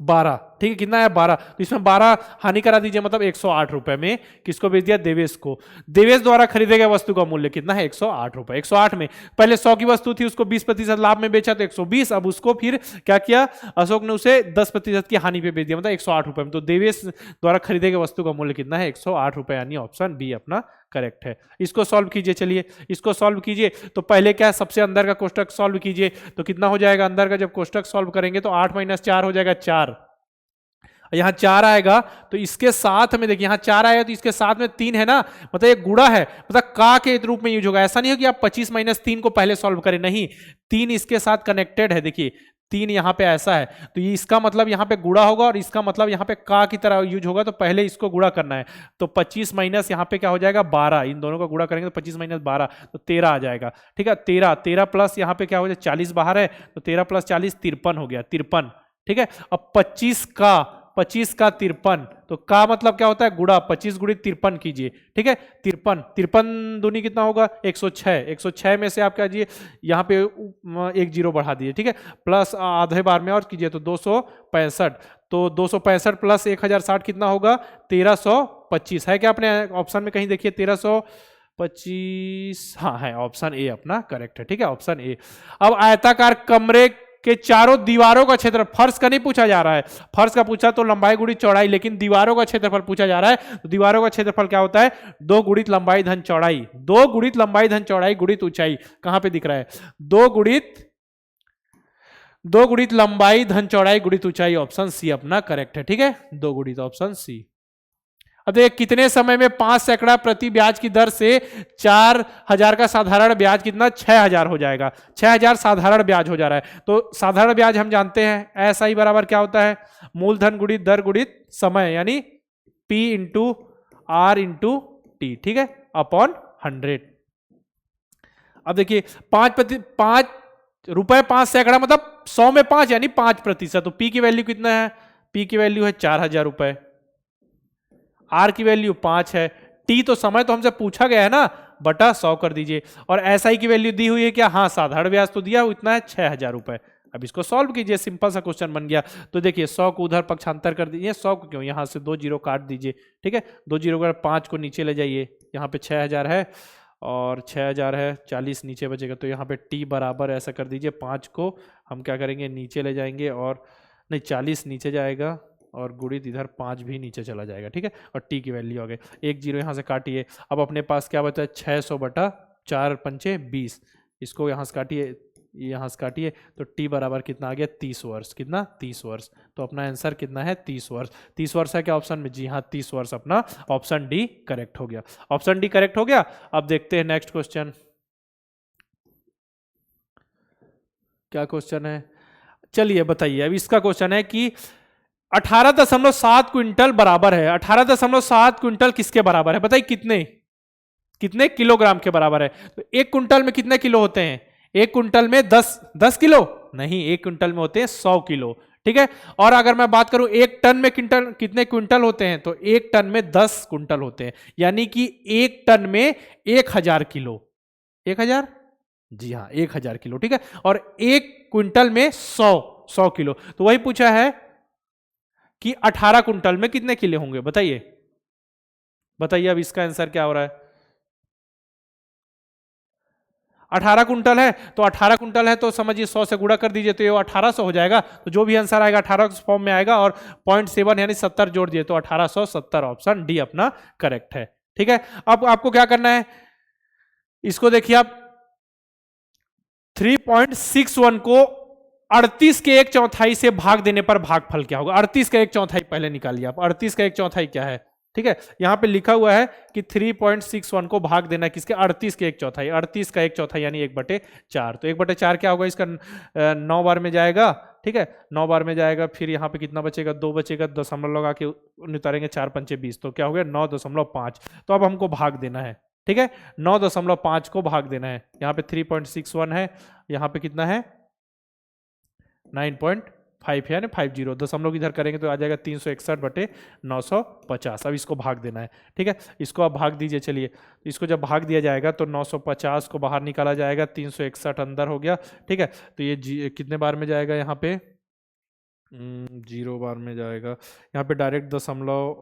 12, ठीक है, कितना है? 12, तो इसमें 12 हानि करा दीजिए, मतलब 108 रुपए में किसको बेच दिया? देवेश को। देवेश द्वारा खरीदे गए वस्तु का मूल्य कितना है? 108 रुपए। 108 में पहले 100 की वस्तु थी, उसको 20% लाभ में बेचा, तो 120। अब उसको फिर क्या किया? अशोक ने उसे 10% की हानि पे बेच दिया, मतलब 108 रुपए में। तो देवेश द्वारा खरीदे गए वस्तु का मूल्य कितना है? 108 रुपए, यानी ऑप्शन बी अपना करेक्ट है। इसको सॉल्व कीजिए, चलिए इसको सॉल्व कीजिए। तो पहले क्या है? सबसे अंदर का कोष्टक सॉल्व कीजिए, तो कितना हो जाएगा? अंदर का जब कोष्टक सॉल्व करेंगे तो 8 - 4 हो जाएगा 4। यहां 4 आएगा, तो इसके साथ में देखिए, यहां 4 आएगा तो इसके साथ में 3 है ना, मतलब एक गुणा है, मतलब का के रूप में यूज होगा। ऐसा नहीं हो कि आप 25 - 3 को पहले सॉल्व करें, नहीं, 3 इसके साथ कनेक्टेड है। देखिए 3 यहां पे ऐसा है, तो ये इसका मतलब यहां पे गुणा होगा, और इसका मतलब यहां पे का की तरह यूज होगा, तो पहले इसको गुणा करना है। तो 25 माइनस यहां पे क्या हो जाएगा? 12। इन दोनों का गुणा करेंगे तो 25 - 12, तो 13 आ जाएगा, ठीक है। 13 प्लस यहां पे क्या हो जाए? 40 बाहर है, तो 13 + 40 53 हो गया, 53, ठीक है। अब 25 का 53, तो का मतलब क्या होता है? गुणा। 25 गुणित 53 कीजिए, ठीक है। 53 दूनी कितना होगा? 106। 106 में से आप क्या कीजिए? यहाँ पे एक जीरो बढ़ा दीजिए, ठीक है, प्लस आधे बार में और कीजिए, तो 265। तो 265 प्लस 1060 कितना होगा? 1325 है क्या? अपने ऑप्शन में कहीं देखिए 1325, हाँ है, ऑप्शन ए अपना करेक्ट है, ठीक है, ऑप्शन ए। अब आयताकार कमरे के चारों दीवारों का क्षेत्र, फर्श का नहीं पूछा जा रहा है, फर्श का पूछा तो लंबाई गुणित चौड़ाई, लेकिन दीवारों का क्षेत्रफल पूछा जा रहा है। तो दीवारों का क्षेत्रफल क्या होता है? 2 गुणित लंबाई धन चौड़ाई, 2 गुणित लंबाई धन चौड़ाई गुणित ऊंचाई। कहां पे दिख रहा है? 2 गुणित लंबाई धन चौड़ाई गुणित ऊंचाई, ऑप्शन सी अपना करेक्ट है, ठीक है, 2 गुणित, ऑप्शन सी। अब देखिए कितने समय में 5 सैकड़ा प्रति ब्याज की दर से 4000 का साधारण ब्याज कितना? 6000 हो जाएगा। 6000 साधारण ब्याज हो जा रहा है। तो साधारण ब्याज हम जानते हैं एस आई बराबर क्या होता है? मूलधन गुणित दर गुणित समय, यानी P × R × T, ठीक है, अपॉन 100। अब देखिए 5 रुपए 5 सैकड़ा मतलब 100 में 5, यानी 5%। तो P की वैल्यू कितना है? P की वैल्यू है 4000 रुपए, आर की वैल्यू 5 है, टी तो समय तो हमसे पूछा गया है ना, बटा 100 कर दीजिए। और एस आई की वैल्यू दी हुई है क्या? हाँ, साधारण ब्याज तो दिया, इतना है 6000 रुपए। अब इसको सॉल्व कीजिए, सिंपल सा क्वेश्चन बन गया। तो देखिए 100 को उधर पक्षांतर कर दीजिए, 100 को क्यों, यहाँ से 2 जीरो काट दीजिए, ठीक है, 2 जीरो कर 5 को नीचे ले जाइए, यहाँ पे 6000 है और 6000 है, 40 नीचे बचेगा, तो यहाँ पे टी बराबर ऐसा कर दीजिए, 5 को हम क्या करेंगे? नीचे ले जाएंगे, और नहीं 40 नीचे जाएगा और गुणित इधर 5 भी नीचे चला जाएगा, ठीक है, और टी की वैल्यू आ गई। 1 जीरो यहाँ से काटिए। अब अपने पास क्या बचा है? 600 बटा 4 पंचे 20, इसको यहाँ से काटिए, यहाँ से काटिए, तो टी बराबर कितना आ गया? 30 वर्ष। कितना? 30 वर्ष। तो अपना आंसर कितना है? 30 वर्ष। 30 वर्ष है क्या ऑप्शन में? जी हाँ, 30 वर्ष अपना ऑप्शन डी करेक्ट हो गया। ऑप्शन डी करेक्ट हो गया। अब देखते हैं नेक्स्ट क्वेश्चन, क्या क्वेश्चन है, चलिए बताइए। अब इसका क्वेश्चन है कि 18.7 क्विंटल बराबर है। 18.7 क्विंटल किसके बराबर है? बताइए कितने किलोग्राम के बराबर है? तो 1 क्विंटल में कितने किलो होते हैं? 1 क्विंटल में 10 किलो नहीं, 1 क्विंटल में होते हैं 100 किलो, ठीक है। और अगर मैं बात करूं एक टन में क्विंटल कितने क्विंटल होते हैं, तो एक टन में 10 क्विंटल होते हैं, यानी कि एक टन में 1000 किलो। 1000, जी हाँ 1000 किलो, ठीक है। और एक क्विंटल में 100 किलो। तो वही पूछा है कि 18 क्विंटल में कितने किलो होंगे, बताइए बताइए। अब इसका आंसर क्या हो रहा है? 18 कुंटल है, तो 18 कुंटल है तो समझिए 100 से गुणा कर दीजिए तो ये 1800 हो जाएगा। तो जो भी आंसर आएगा 18 फॉर्म में आएगा, और 0.7 यानी 70 जोड़ दिए तो 1870, ऑप्शन डी अपना करेक्ट है। ठीक है। अब आपको क्या करना है, इसको देखिए आप 3.61 को 38 के 1/4 से भाग देने पर भागफल क्या होगा? 38 का 1/4 पहले निकालिए आप। 38 का 1/4 क्या है? ठीक है, यहां पे लिखा हुआ है कि 3.61 को भाग देना किसके? 38 के 1/4। 38 का 1/4 यानी 1/4। तो 1/4 क्या होगा इसका? 9 बार में जाएगा। ठीक है, 9 बार में जाएगा। फिर यहाँ पे कितना बचेगा? 2 बचेगा, दशमलव लगा के उतारेंगे, 4 पंचे 20, तो क्या हो गया? 9.5। तो अब हमको भाग देना है। ठीक है, 9.5 को भाग देना है। यहाँ पे 3.61 है, यहाँ पे कितना है? 9.5 यानी 50, दशमलव इधर करेंगे तो आ जाएगा 361/950। अब इसको भाग देना है। ठीक है, इसको आप भाग दीजिए। चलिए, इसको जब भाग दिया जाएगा तो 950 को बाहर निकाला जाएगा, 361 अंदर हो गया। ठीक है, तो ये कितने बार में जाएगा? यहाँ पे 0 बार में जाएगा। यहाँ पे डायरेक्ट दशमलव,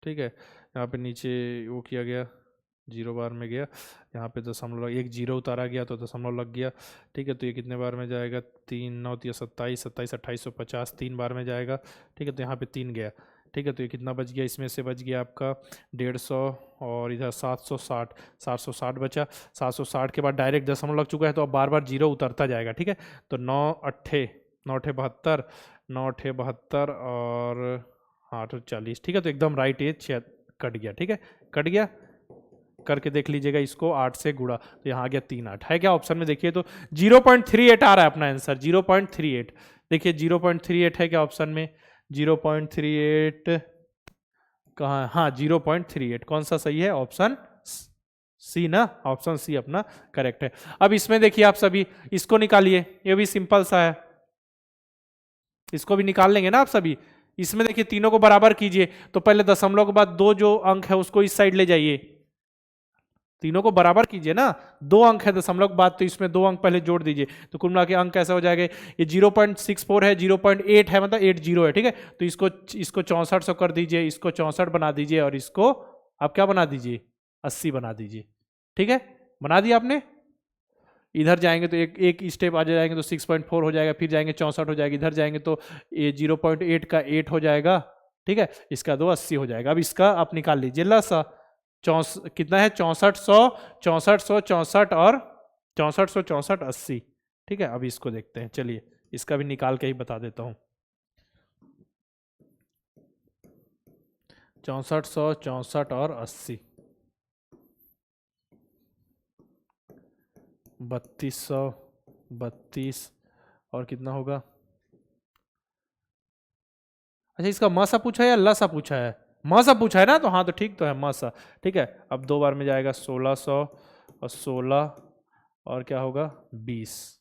ठीक है, यहाँ पे नीचे वो किया गया, 0 बार में गया, यहाँ पे दशमलव, एक 0 उतारा गया तो दशमलव लग गया। ठीक है, तो ये कितने बार में जाएगा? 3 9 3 27, 27 2850, 3 बार में जाएगा। ठीक है, तो यहाँ पे 3 गया। ठीक है, तो ये कितना बच गया? इसमें से बच गया आपका 150, और इधर 760, 760 बचा। 760 के बाद डायरेक्ट दशमलव लग चुका है, तो अब बार बार 0 उतरता जाएगा। ठीक है, तो 9 8 9 8 72, 9 8 72 और 8 40। ठीक है, तो एकदम राइट ये कट गया। ठीक है, कट गया, करके देख लीजिएगा इसको, 8 से गुणा तो यहाँ आ गया 3 8 है क्या ऑप्शन में? देखिए तो 0.38 आ रहा है अपना आंसर, 0.38। देखिए 0.38 है क्या ऑप्शन में? 0.38 कहाँ? हाँ 0.38, कौन सा सही है? ऑप्शन सी ना, ऑप्शन सी अपना करेक्ट है। अब इसमें देखिए आप सभी, इसको निकालिए, ये भी सिंपल सा है, इसको भी निकाल लेंगे ना आप सभी। इसमें देखिए तीनों को बराबर कीजिए, तो पहले दशमलव के बाद 2 जो अंक है उसको इस साइड ले जाइए, तीनों को बराबर कीजिए ना। 2 अंक है दशमलव के बाद, तो इसमें 2 अंक पहले जोड़ दीजिए, तो कुल मिला के अंक कैसा हो जाएगा? ये 0.64 है, 0.8 है, मतलब 80 है। ठीक है, तो इसको 6400 कर दीजिए, इसको 64 बना दीजिए, और इसको आप क्या बना दीजिए? 80 बना दीजिए। ठीक है, बना दिया आपने। इधर जाएंगे तो एक स्टेप आ जाएंगे तो 6.4 हो जाएगा, फिर जाएंगे 64 हो जाएगा, इधर जाएंगे तो ये 0.8 का 8 हो जाएगा। ठीक है, इसका 2 80 हो जाएगा। अब इसका आप निकाल लीजिए लसा, कितना है? 6400 6400 64 और 6400 64 80। ठीक है, अब इसको देखते हैं, चलिए इसका भी निकाल के ही बता देता हूं। 6400 64 और 80, 3200 32 और कितना होगा? अच्छा, इसका मासा पूछा है या लसा पूछा है? मासा पूछा है ना, तो हाँ तो ठीक तो है, मासा। ठीक है, अब 2 बार में जाएगा 1600 और 16 और क्या होगा? 20।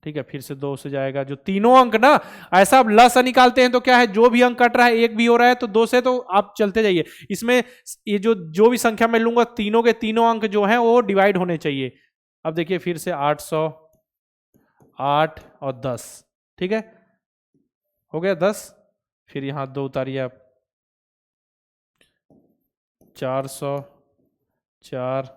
ठीक है, फिर से 2 से जाएगा, जो तीनों अंक ना, ऐसा आप लसा निकालते हैं तो क्या है, जो भी अंक कट रहा है, एक भी हो रहा है तो 2 से, तो आप चलते जाइए। इसमें ये जो भी संख्या मैं लूंगा, तीनों के तीनों अंक जो हैं वो डिवाइड होने चाहिए। अब देखिए फिर से 800, 8 और 10। ठीक है, हो गया 10। फिर यहाँ 2 उतारिए आप, 400 4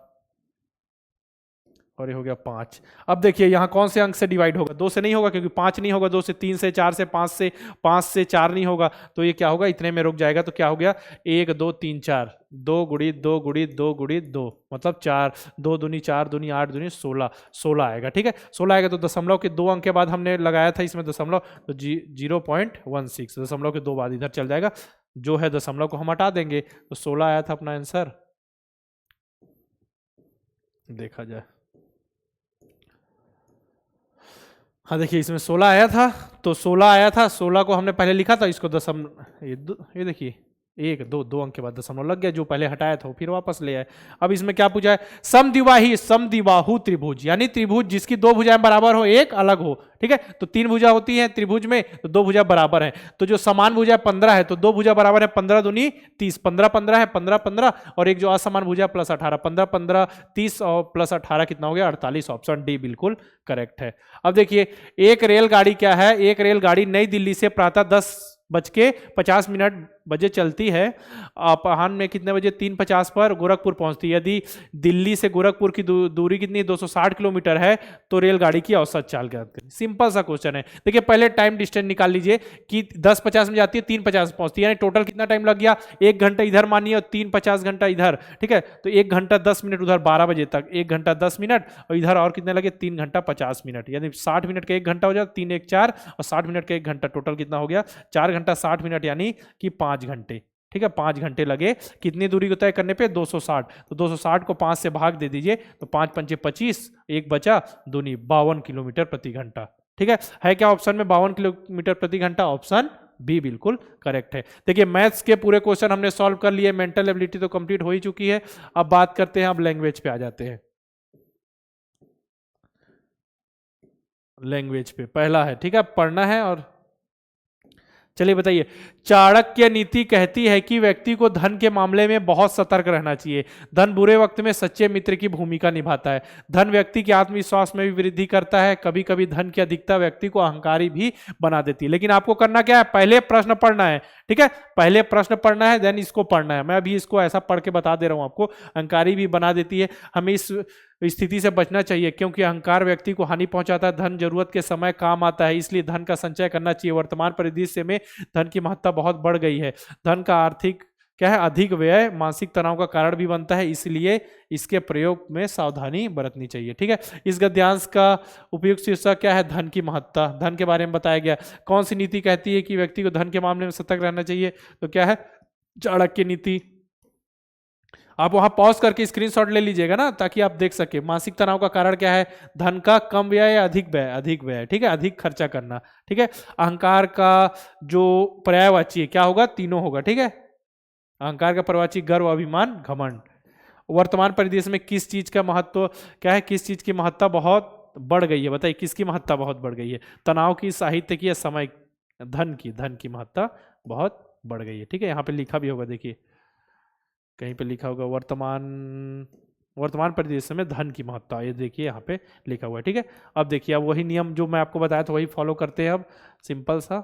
और ये हो गया 5। अब देखिए यहाँ कौन से अंक से डिवाइड होगा? 2 से नहीं होगा, क्योंकि 5 नहीं होगा, 2 से, 3 से, 4 से, 5 से, 5 से 4 नहीं होगा, तो ये क्या होगा? इतने में रुक जाएगा। तो क्या हो गया? 1 2 3 4, 2 गुणित 2 गुणित 2 गुणित 2, मतलब 4, 2 दूनी 4 दूनी 8 दूनी 16, 16 आएगा। ठीक है, 16 आएगा, तो दशमलव के 2 अंक के बाद हमने लगाया था इसमें दशमलव, तो 0.16, दशमलव के 2 बाद इधर चल जाएगा, जो है दशमलव को हम हटा देंगे, तो 16 आया था अपना आंसर। देखा जाए, हाँ देखिए इसमें 16 आया था, तो 16 आया था, 16 को हमने पहले लिखा था, इसको ये देखिए एक दो दो अंक के बाद दशमलव लग गया, जो पहले हटाया था फिर वापस ले आए। अब इसमें क्या पूछा है, समद्विबाहु त्रिभुज, यानी त्रिभुज जिसकी दो भुजाएं बराबर हो एक अलग हो, ठीक है। तो तीन भुजा होती है त्रिभुज में, तो दो भुजा बराबर है, तो जो समान भुजा 15 है तो दो भुजा बराबर है, 15 दूनी 30, 15 15 है 15 15, और एक जो असमान भुजा प्लस 18, 15 15 30 और प्लस 18 कितना हो गया 48। ऑप्शन डी बिल्कुल करेक्ट है। अब देखिए एक रेलगाड़ी क्या है, एक रेलगाड़ी नई दिल्ली से प्रातः 10:50 बजे चलती है, अपराह्न में कितने बजे 3:50 पर गोरखपुर पहुंचती है। यदि दिल्ली से गोरखपुर की दूरी कितनी 260 किलोमीटर है तो रेलगाड़ी की औसत चाल ज्ञात करें। सिंपल सा क्वेश्चन है। देखिए पहले टाइम डिस्टेंस निकाल लीजिए कि 10:50 में जाती है 3:50 पहुंचती है, यानी टोटल कितना टाइम लग गया, 1 घंटा इधर मानिए और 3:50 घंटा इधर, ठीक है। तो 1 घंटा 10 मिनट उधर 12 बजे तक, 1 घंटा 10 मिनट और इधर और कितने लगे 3 घंटा 50 मिनट, यानी 60 मिनट का 1 घंटा हो जाता, 3 1 4 और 60 मिनट का 1 घंटा, टोटल कितना हो गया 4 घंटा 60 मिनट, यानी कि 5 घंटे, ठीक है। 5 घंटे लगे कितनी दूरी को तय करने पे 260, तो 260 को 5 से भाग दे दीजिए तो 5 पंचे 25, एक बचा दूनी 52 किलोमीटर प्रति घंटा, ठीक है क्या ऑप्शन में 52 किलोमीटर प्रति घंटा, ऑप्शन बी बिल्कुल करेक्ट है। देखिए मैथ्स के पूरे क्वेश्चन हमने सॉल्व कर लिए, मेंटल एबिलिटी तो कंप्लीट हो ही चुकी है। अब बात करते हैं, अब लैंग्वेज पे आ जाते हैं। लैंग्वेज पे पहला है, ठीक है, पढ़ना है। और चलिए बताइए, चाणक्य नीति कहती है कि व्यक्ति को धन के मामले में बहुत सतर्क रहना चाहिए। धन बुरे वक्त में सच्चे मित्र की भूमिका निभाता है। धन व्यक्ति के आत्मविश्वास में भी वृद्धि करता है। कभी कभी धन की अधिकता व्यक्ति को अहंकारी भी बना देती है। लेकिन आपको करना क्या है, पहले प्रश्न पढ़ना है, ठीक है, पहले प्रश्न पढ़ना है, देन इसको पढ़ना है। मैं अभी इसको ऐसा पढ़ के बता दे रहा हूं आपको, अहंकारी भी बना देती है। हमें इस स्थिति से बचना चाहिए क्योंकि अहंकार व्यक्ति को हानि पहुंचाता है। धन जरूरत के समय काम आता है, इसलिए धन का संचय करना चाहिए। वर्तमान परिदृश्य में धन की महत्ता बहुत बढ़ गई है। धन का आर्थिक क्या है, अधिक व्यय मानसिक तनाव का कारण भी बनता है, इसलिए इसके प्रयोग में सावधानी बरतनी चाहिए, ठीक है। इस गद्यांश का उपयुक्त शीर्षक क्या है, धन की महत्ता। धन के बारे में बताया गया। कौन सी नीति कहती है कि व्यक्ति को धन के मामले में सतर्क रहना चाहिए, तो क्या है, चाणक्य नीति। आप वहां पॉज करके स्क्रीनशॉट ले लीजिएगा ना, ताकि आप देख सके। मानसिक तनाव का कारण क्या है, धन का कम व्यय या अधिक व्यय, अधिक व्यय, ठीक है, अधिक खर्चा करना, ठीक है। अहंकार का जो पर्यायवाची है क्या होगा, तीनों होगा, ठीक है। अहंकार का पर्यायवाची गर्व, अभिमान, घमंड। वर्तमान परिदृश्य में किस चीज का महत्व क्या है, किस चीज की महत्ता बहुत बढ़ गई है, बताइए किसकी महत्ता बहुत बढ़ गई है, तनाव की, साहित्य की या समय, धन की महत्ता बहुत बढ़ गई है, ठीक है। यहाँ पे लिखा भी होगा, देखिए कहीं पे लिखा होगा वर्तमान परिदृश्य में धन की महत्ता, ये देखिए यहाँ पे लिखा हुआ है, ठीक है। अब देखिए, अब वही नियम जो मैं आपको बताया था वही फॉलो करते हैं। अब सिंपल सा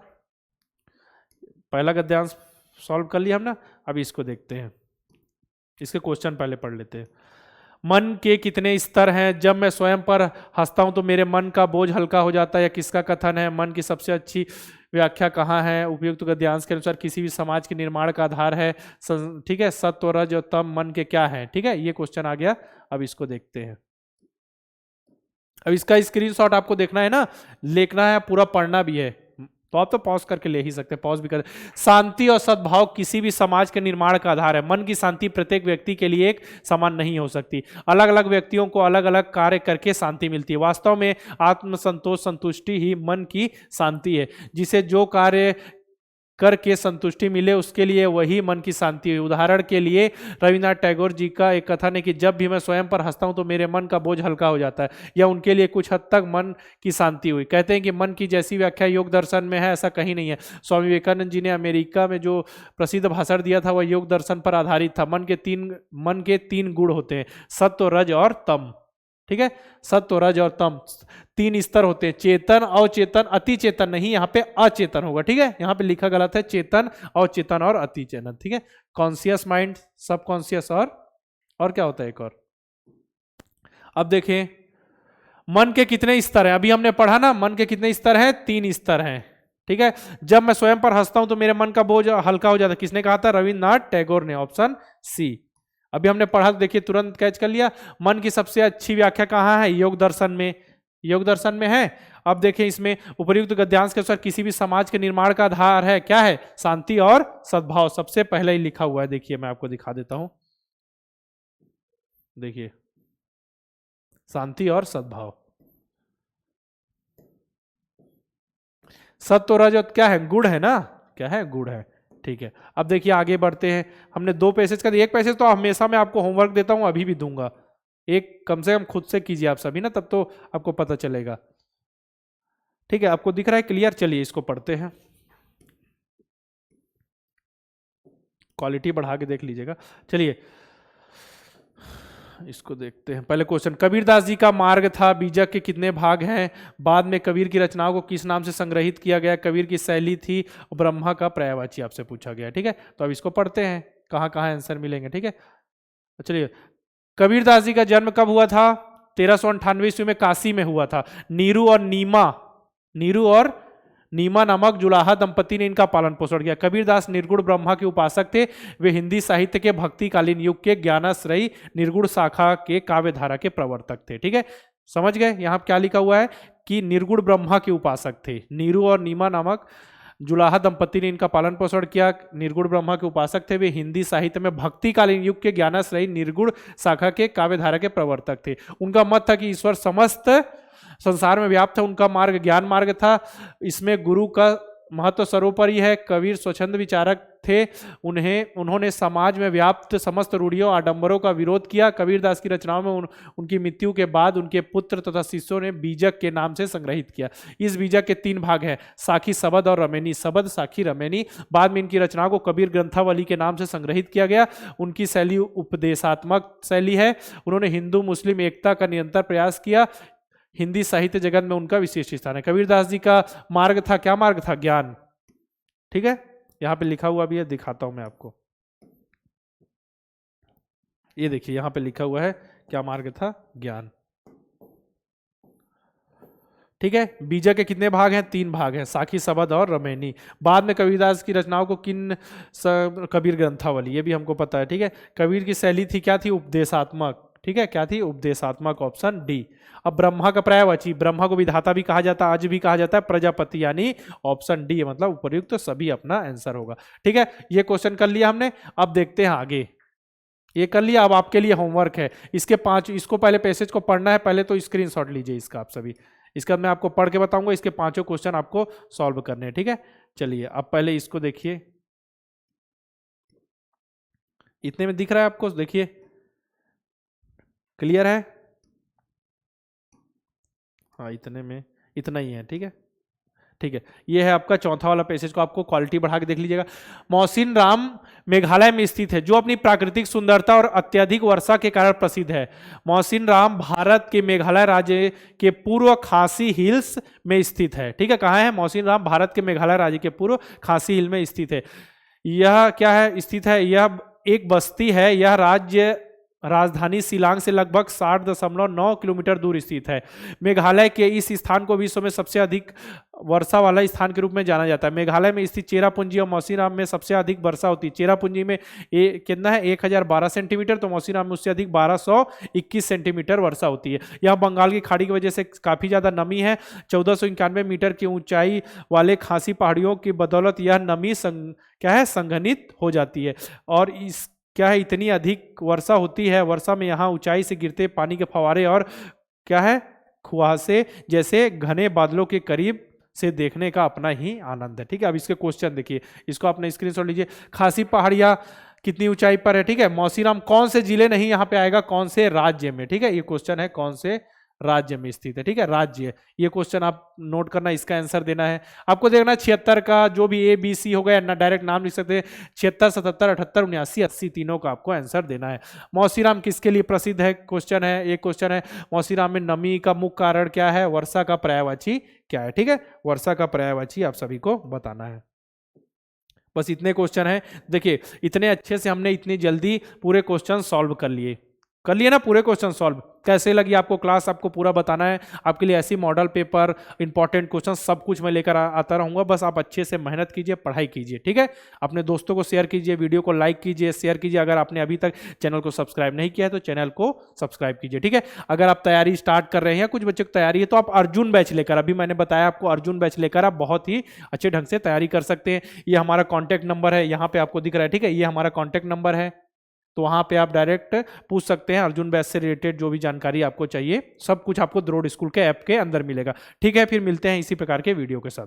पहला गद्यांश सॉल्व कर लिया हम ना, अब इसको देखते हैं। इसके क्वेश्चन पहले पढ़ लेते हैं। मन के कितने स्तर हैं, जब मैं स्वयं पर हंसता हूं तो मेरे मन का बोझ हल्का हो जाता है, या किसका कथन है। मन की सबसे अच्छी व्याख्या कहाँ है, उपयुक्त गद्यांश के अनुसार किसी भी समाज के निर्माण का आधार है, ठीक है। सत्व, रज और तम मन के क्या है, ठीक है, ये क्वेश्चन आ गया। अब इसको देखते हैं। अब इसका स्क्रीनशॉट आपको देखना है ना, लिखना है, पूरा पढ़ना भी है, तो आप तो पॉज करके ले ही सकते हैं, पॉज भी कर। शांति और सद्भाव किसी भी समाज के निर्माण का आधार है। मन की शांति प्रत्येक व्यक्ति के लिए एक समान नहीं हो सकती, अलग अलग व्यक्तियों को अलग अलग कार्य करके शांति मिलती है। वास्तव में आत्मसंतोष, संतुष्टि ही मन की शांति है। जिसे जो कार्य करके संतुष्टि मिले उसके लिए वही मन की शांति है। उदाहरण के लिए रविन्द्रनाथ टैगोर जी का एक कथन है कि जब भी मैं स्वयं पर हंसता हूं तो मेरे मन का बोझ हल्का हो जाता है। यह उनके लिए कुछ हद तक मन की शांति हुई। कहते हैं कि मन की जैसी व्याख्या योग दर्शन में है, ऐसा कहीं नहीं है। स्वामी विवेकानंद जी ने अमेरिका में जो प्रसिद्ध भाषण दिया था वह योग दर्शन पर आधारित था। मन के तीन गुण होते हैं, सत्व, रज और तम, ठीक है। सत्व, रज और तम तीन स्तर होते हैं, चेतन, अवचेतन, अति चेतन नहीं, यहाँ पे अचेतन होगा, ठीक है। यहाँ पे लिखा गलत है, चेतन, अवचेतन और अति चेतन, ठीक है। कॉन्शियस माइंड, सब कॉन्शियस और क्या होता है एक और। अब देखें मन के कितने स्तर हैं, अभी हमने पढ़ा ना, मन के कितने स्तर हैं, 3 स्तर हैं, ठीक है। जब मैं स्वयं पर हंसता हूं तो मेरे मन का बोझ हल्का हो जाता है, किसने कहा था, रविन्द्रनाथ टैगोर ने, ऑप्शन सी। अभी हमने पढ़ा, देखिए तुरंत कैच कर लिया। मन की सबसे अच्छी व्याख्या कहाँ है, योग दर्शन में, योग दर्शन में है। अब देखें इसमें उपर्युक्त गद्यांश के अनुसार किसी भी समाज के निर्माण का आधार है, क्या है, शांति और सद्भाव, सबसे पहले ही लिखा हुआ है। देखिए मैं आपको दिखा देता हूं, देखिए शांति और सद्भाव। सत्व, रज क्या है, गुण है ना, क्या है, गुण है, ठीक है, अब देखिए आगे बढ़ते हैं। हमने 2 पैसेज का दिया, 1 पैसेज तो हमेशा मैं आपको होमवर्क देता हूं, अभी भी दूंगा। एक कम से कम खुद से कीजिए आप सभी ना, तब तो आपको पता चलेगा। ठीक है, आपको दिख रहा है क्लियर? चलिए इसको पढ़ते हैं, क्वालिटी बढ़ा के देख लीजिएगा। चलिए इसको देखते हैं। पहले क्वेश्चन, कबीरदास जी का मार्ग था बीजक के कितने भाग हैं? बाद में कबीर की रचनाओं को किस नाम से संग्रहित किया गया? कबीर की शैली थी? ब्रह्मा का पर्यायवाची आपसे पूछा गया। ठीक है, तो अब इसको पढ़ते हैं, कहाँ कहाँ आंसर मिलेंगे। ठीक है, चलिए, कबीरदास जी का जन्म कब हुआ था? 1398 ईस्वी में काशी में हुआ था। नीरू और नीमा नामक जुलाहा दंपति ने इनका पालन पोषण किया। कबीरदास निर्गुण ब्रह्मा के उपासक थे। वे हिंदी साहित्य के भक्तिकालीन युग के ज्ञानाश्रयी निर्गुण शाखा के काव्य धारा के प्रवर्तक थे। ठीक है, समझ गए? यहां क्या लिखा हुआ है कि निर्गुण ब्रह्मा के उपासक थे। नीरू और नीमा नामक जुलाहा दंपति ने इनका पालन पोषण किया। निर्गुण ब्रह्मा के उपासक थे। वे हिंदी साहित्य में भक्तिकालीन युग के ज्ञानाश्रयी निर्गुण शाखा के काव्य धारा के प्रवर्तक थे। उनका मत था कि ईश्वर समस्त संसार में व्याप्त है। उनका मार्ग ज्ञान मार्ग था। इसमें गुरु का महत्व सर्वोपरि है। कबीर स्वच्छंद विचारक थे। उन्होंने समाज में व्याप्त समस्त रूढ़ियों आडंबरों का विरोध किया। कबीरदास की रचनाओं में उनकी मृत्यु के बाद उनके पुत्र तथा शिष्यों ने बीजक के नाम से संग्रहित किया। इस बीजक के 3 भाग हैं, साखी, सबद और रमेनी। सबद, साखी, रमेनी। बाद में इनकी रचनाओं को कबीर ग्रंथावली के नाम से संग्रहित किया गया। उनकी शैली उपदेशात्मक शैली है। उन्होंने हिंदू मुस्लिम एकता का निरंतर प्रयास किया। हिंदी साहित्य जगत में उनका विशेष स्थान है। कबीरदास जी का मार्ग था, क्या मार्ग था? ज्ञान। ठीक है, यहां पे लिखा हुआ भी है, दिखाता हूं मैं आपको। ये देखिए यहां पे लिखा हुआ है, क्या मार्ग था? ज्ञान। ठीक है, बीजक के कितने भाग हैं? 3 भाग हैं, साखी, सबद और रमेनी। बाद में कबीरदास की रचनाओं को कबीर ग्रंथावली, ये भी हमको पता है। ठीक है, कबीर की शैली थी, क्या थी? उपदेशात्मक। ठीक है, क्या थी? उपदेशात्मक, ऑप्शन डी। अब ब्रह्मा का पर्यायवाची, ब्रह्मा को विधाता भी कहा जाता है, आज भी कहा जाता है, प्रजापति, यानी ऑप्शन डी, मतलब उपर्युक्त तो सभी अपना आंसर होगा। ठीक है, ये क्वेश्चन कर लिया हमने। अब देखते हैं आगे, ये कर लिया। अब आपके लिए होमवर्क है, इसके 5, इसको पहले पैसेज को पढ़ना है, पहले तो स्क्रीनशॉट लीजिए इसका आप सभी। इसके बाद मैं आपको पढ़ के बताऊंगा, इसके 5 क्वेश्चन आपको सॉल्व करने हैं। ठीक है, चलिए अब पहले इसको देखिए, इतने में दिख रहा है आपको? देखिए क्लियर है? हाँ, इतने में इतना ही है। ठीक है, ठीक है, ये है आपका चौथा वाला पैसेज, को आपको क्वालिटी बढ़ा के देख लीजिएगा। मौसिन राम मेघालय में स्थित है, जो अपनी प्राकृतिक सुंदरता और अत्यधिक वर्षा के कारण प्रसिद्ध है। मौसिन राम भारत के मेघालय राज्य के पूर्व खासी हिल्स में स्थित है। ठीक है, कहाँ है मौसिन राम? भारत के मेघालय राज्य के पूर्व खासी हिल में स्थित है। यह क्या है? स्थित है, यह एक बस्ती है। यह राज्य राजधानी शिलांग से लगभग 60.9 किलोमीटर दूर स्थित है। मेघालय के इस स्थान को विश्व में सबसे अधिक वर्षा वाला स्थान के रूप में जाना जाता है। मेघालय में स्थित चेरापूंजी और मौसिनराम में सबसे अधिक वर्षा होती है। चेरापूंजी में कितना है? 1012 सेंटीमीटर, तो मौसिनराम में उससे अधिक 1221 सेंटीमीटर वर्षा होती है। यह बंगाल की खाड़ी की वजह से काफी ज्यादा नमी है। 1491 मीटर की ऊंचाई वाले खासी पहाड़ियों की बदौलत यह नमी क्या है? संघनित हो जाती है। और इस क्या है? इतनी अधिक वर्षा होती है, वर्षा में यहाँ ऊंचाई से गिरते पानी के फव्वारे और क्या है? कुहासे जैसे घने बादलों के करीब से देखने का अपना ही आनंद है। ठीक है, अब इसके क्वेश्चन देखिए, इसको अपना स्क्रीनशॉट लीजिए। खासी पहाड़ियाँ कितनी ऊंचाई पर है? ठीक है, मौसिनराम कौन से जिले नहीं यहाँ पे आएगा, कौन से राज्य में? ठीक है, ये क्वेश्चन है कौन से राज्य में स्थित है। ठीक है, राज्य, ये क्वेश्चन आप नोट करना, इसका आंसर देना है आपको। देखना 76 का जो भी ABC हो गया ना, डायरेक्ट नाम लिख सकते हैं। 76, 77, 78, 79, 80 तीनों का आपको आंसर देना है। मौसिनराम किसके लिए प्रसिद्ध है? क्वेश्चन है, एक क्वेश्चन है मौसिनराम में नमी का मुख्य कारण क्या है? वर्षा का पर्यायवाची क्या है? ठीक है, वर्षा का पर्यायवाची आप सभी को बताना है। बस इतने क्वेश्चन है। देखिए इतने अच्छे से हमने इतनी जल्दी पूरे क्वेश्चन सॉल्व कर लिए ना, पूरे क्वेश्चन सॉल्व। कैसे लगी आपको क्लास? आपको पूरा बताना है। आपके लिए ऐसी मॉडल पेपर, इंपॉर्टेंट क्वेश्चन सब कुछ मैं लेकर आता रहूंगा। बस आप अच्छे से मेहनत कीजिए, पढ़ाई कीजिए। ठीक है, अपने दोस्तों को शेयर कीजिए, वीडियो को लाइक कीजिए, शेयर कीजिए। अगर आपने अभी तक चैनल को सब्सक्राइब नहीं किया है तो चैनल को सब्सक्राइब कीजिए। ठीक है, अगर आप तैयारी स्टार्ट कर रहे हैं, कुछ बच्चों की तैयारी है, तो आप अर्जुन बैच लेकर, अभी मैंने बताया आपको, अर्जुन बैच लेकर आप बहुत ही अच्छे ढंग से तैयारी कर सकते हैं। ये हमारा कॉन्टैक्ट नंबर है, यहाँ पे आपको दिख रहा है। ठीक है, ये हमारा कॉन्टैक्ट नंबर है, तो वहां पे आप डायरेक्ट पूछ सकते हैं। अर्जुन बैच से रिलेटेड जो भी जानकारी आपको चाहिए, सब कुछ आपको द्रोड़ स्कूल के ऐप के अंदर मिलेगा। ठीक है, फिर मिलते हैं इसी प्रकार के वीडियो के साथ।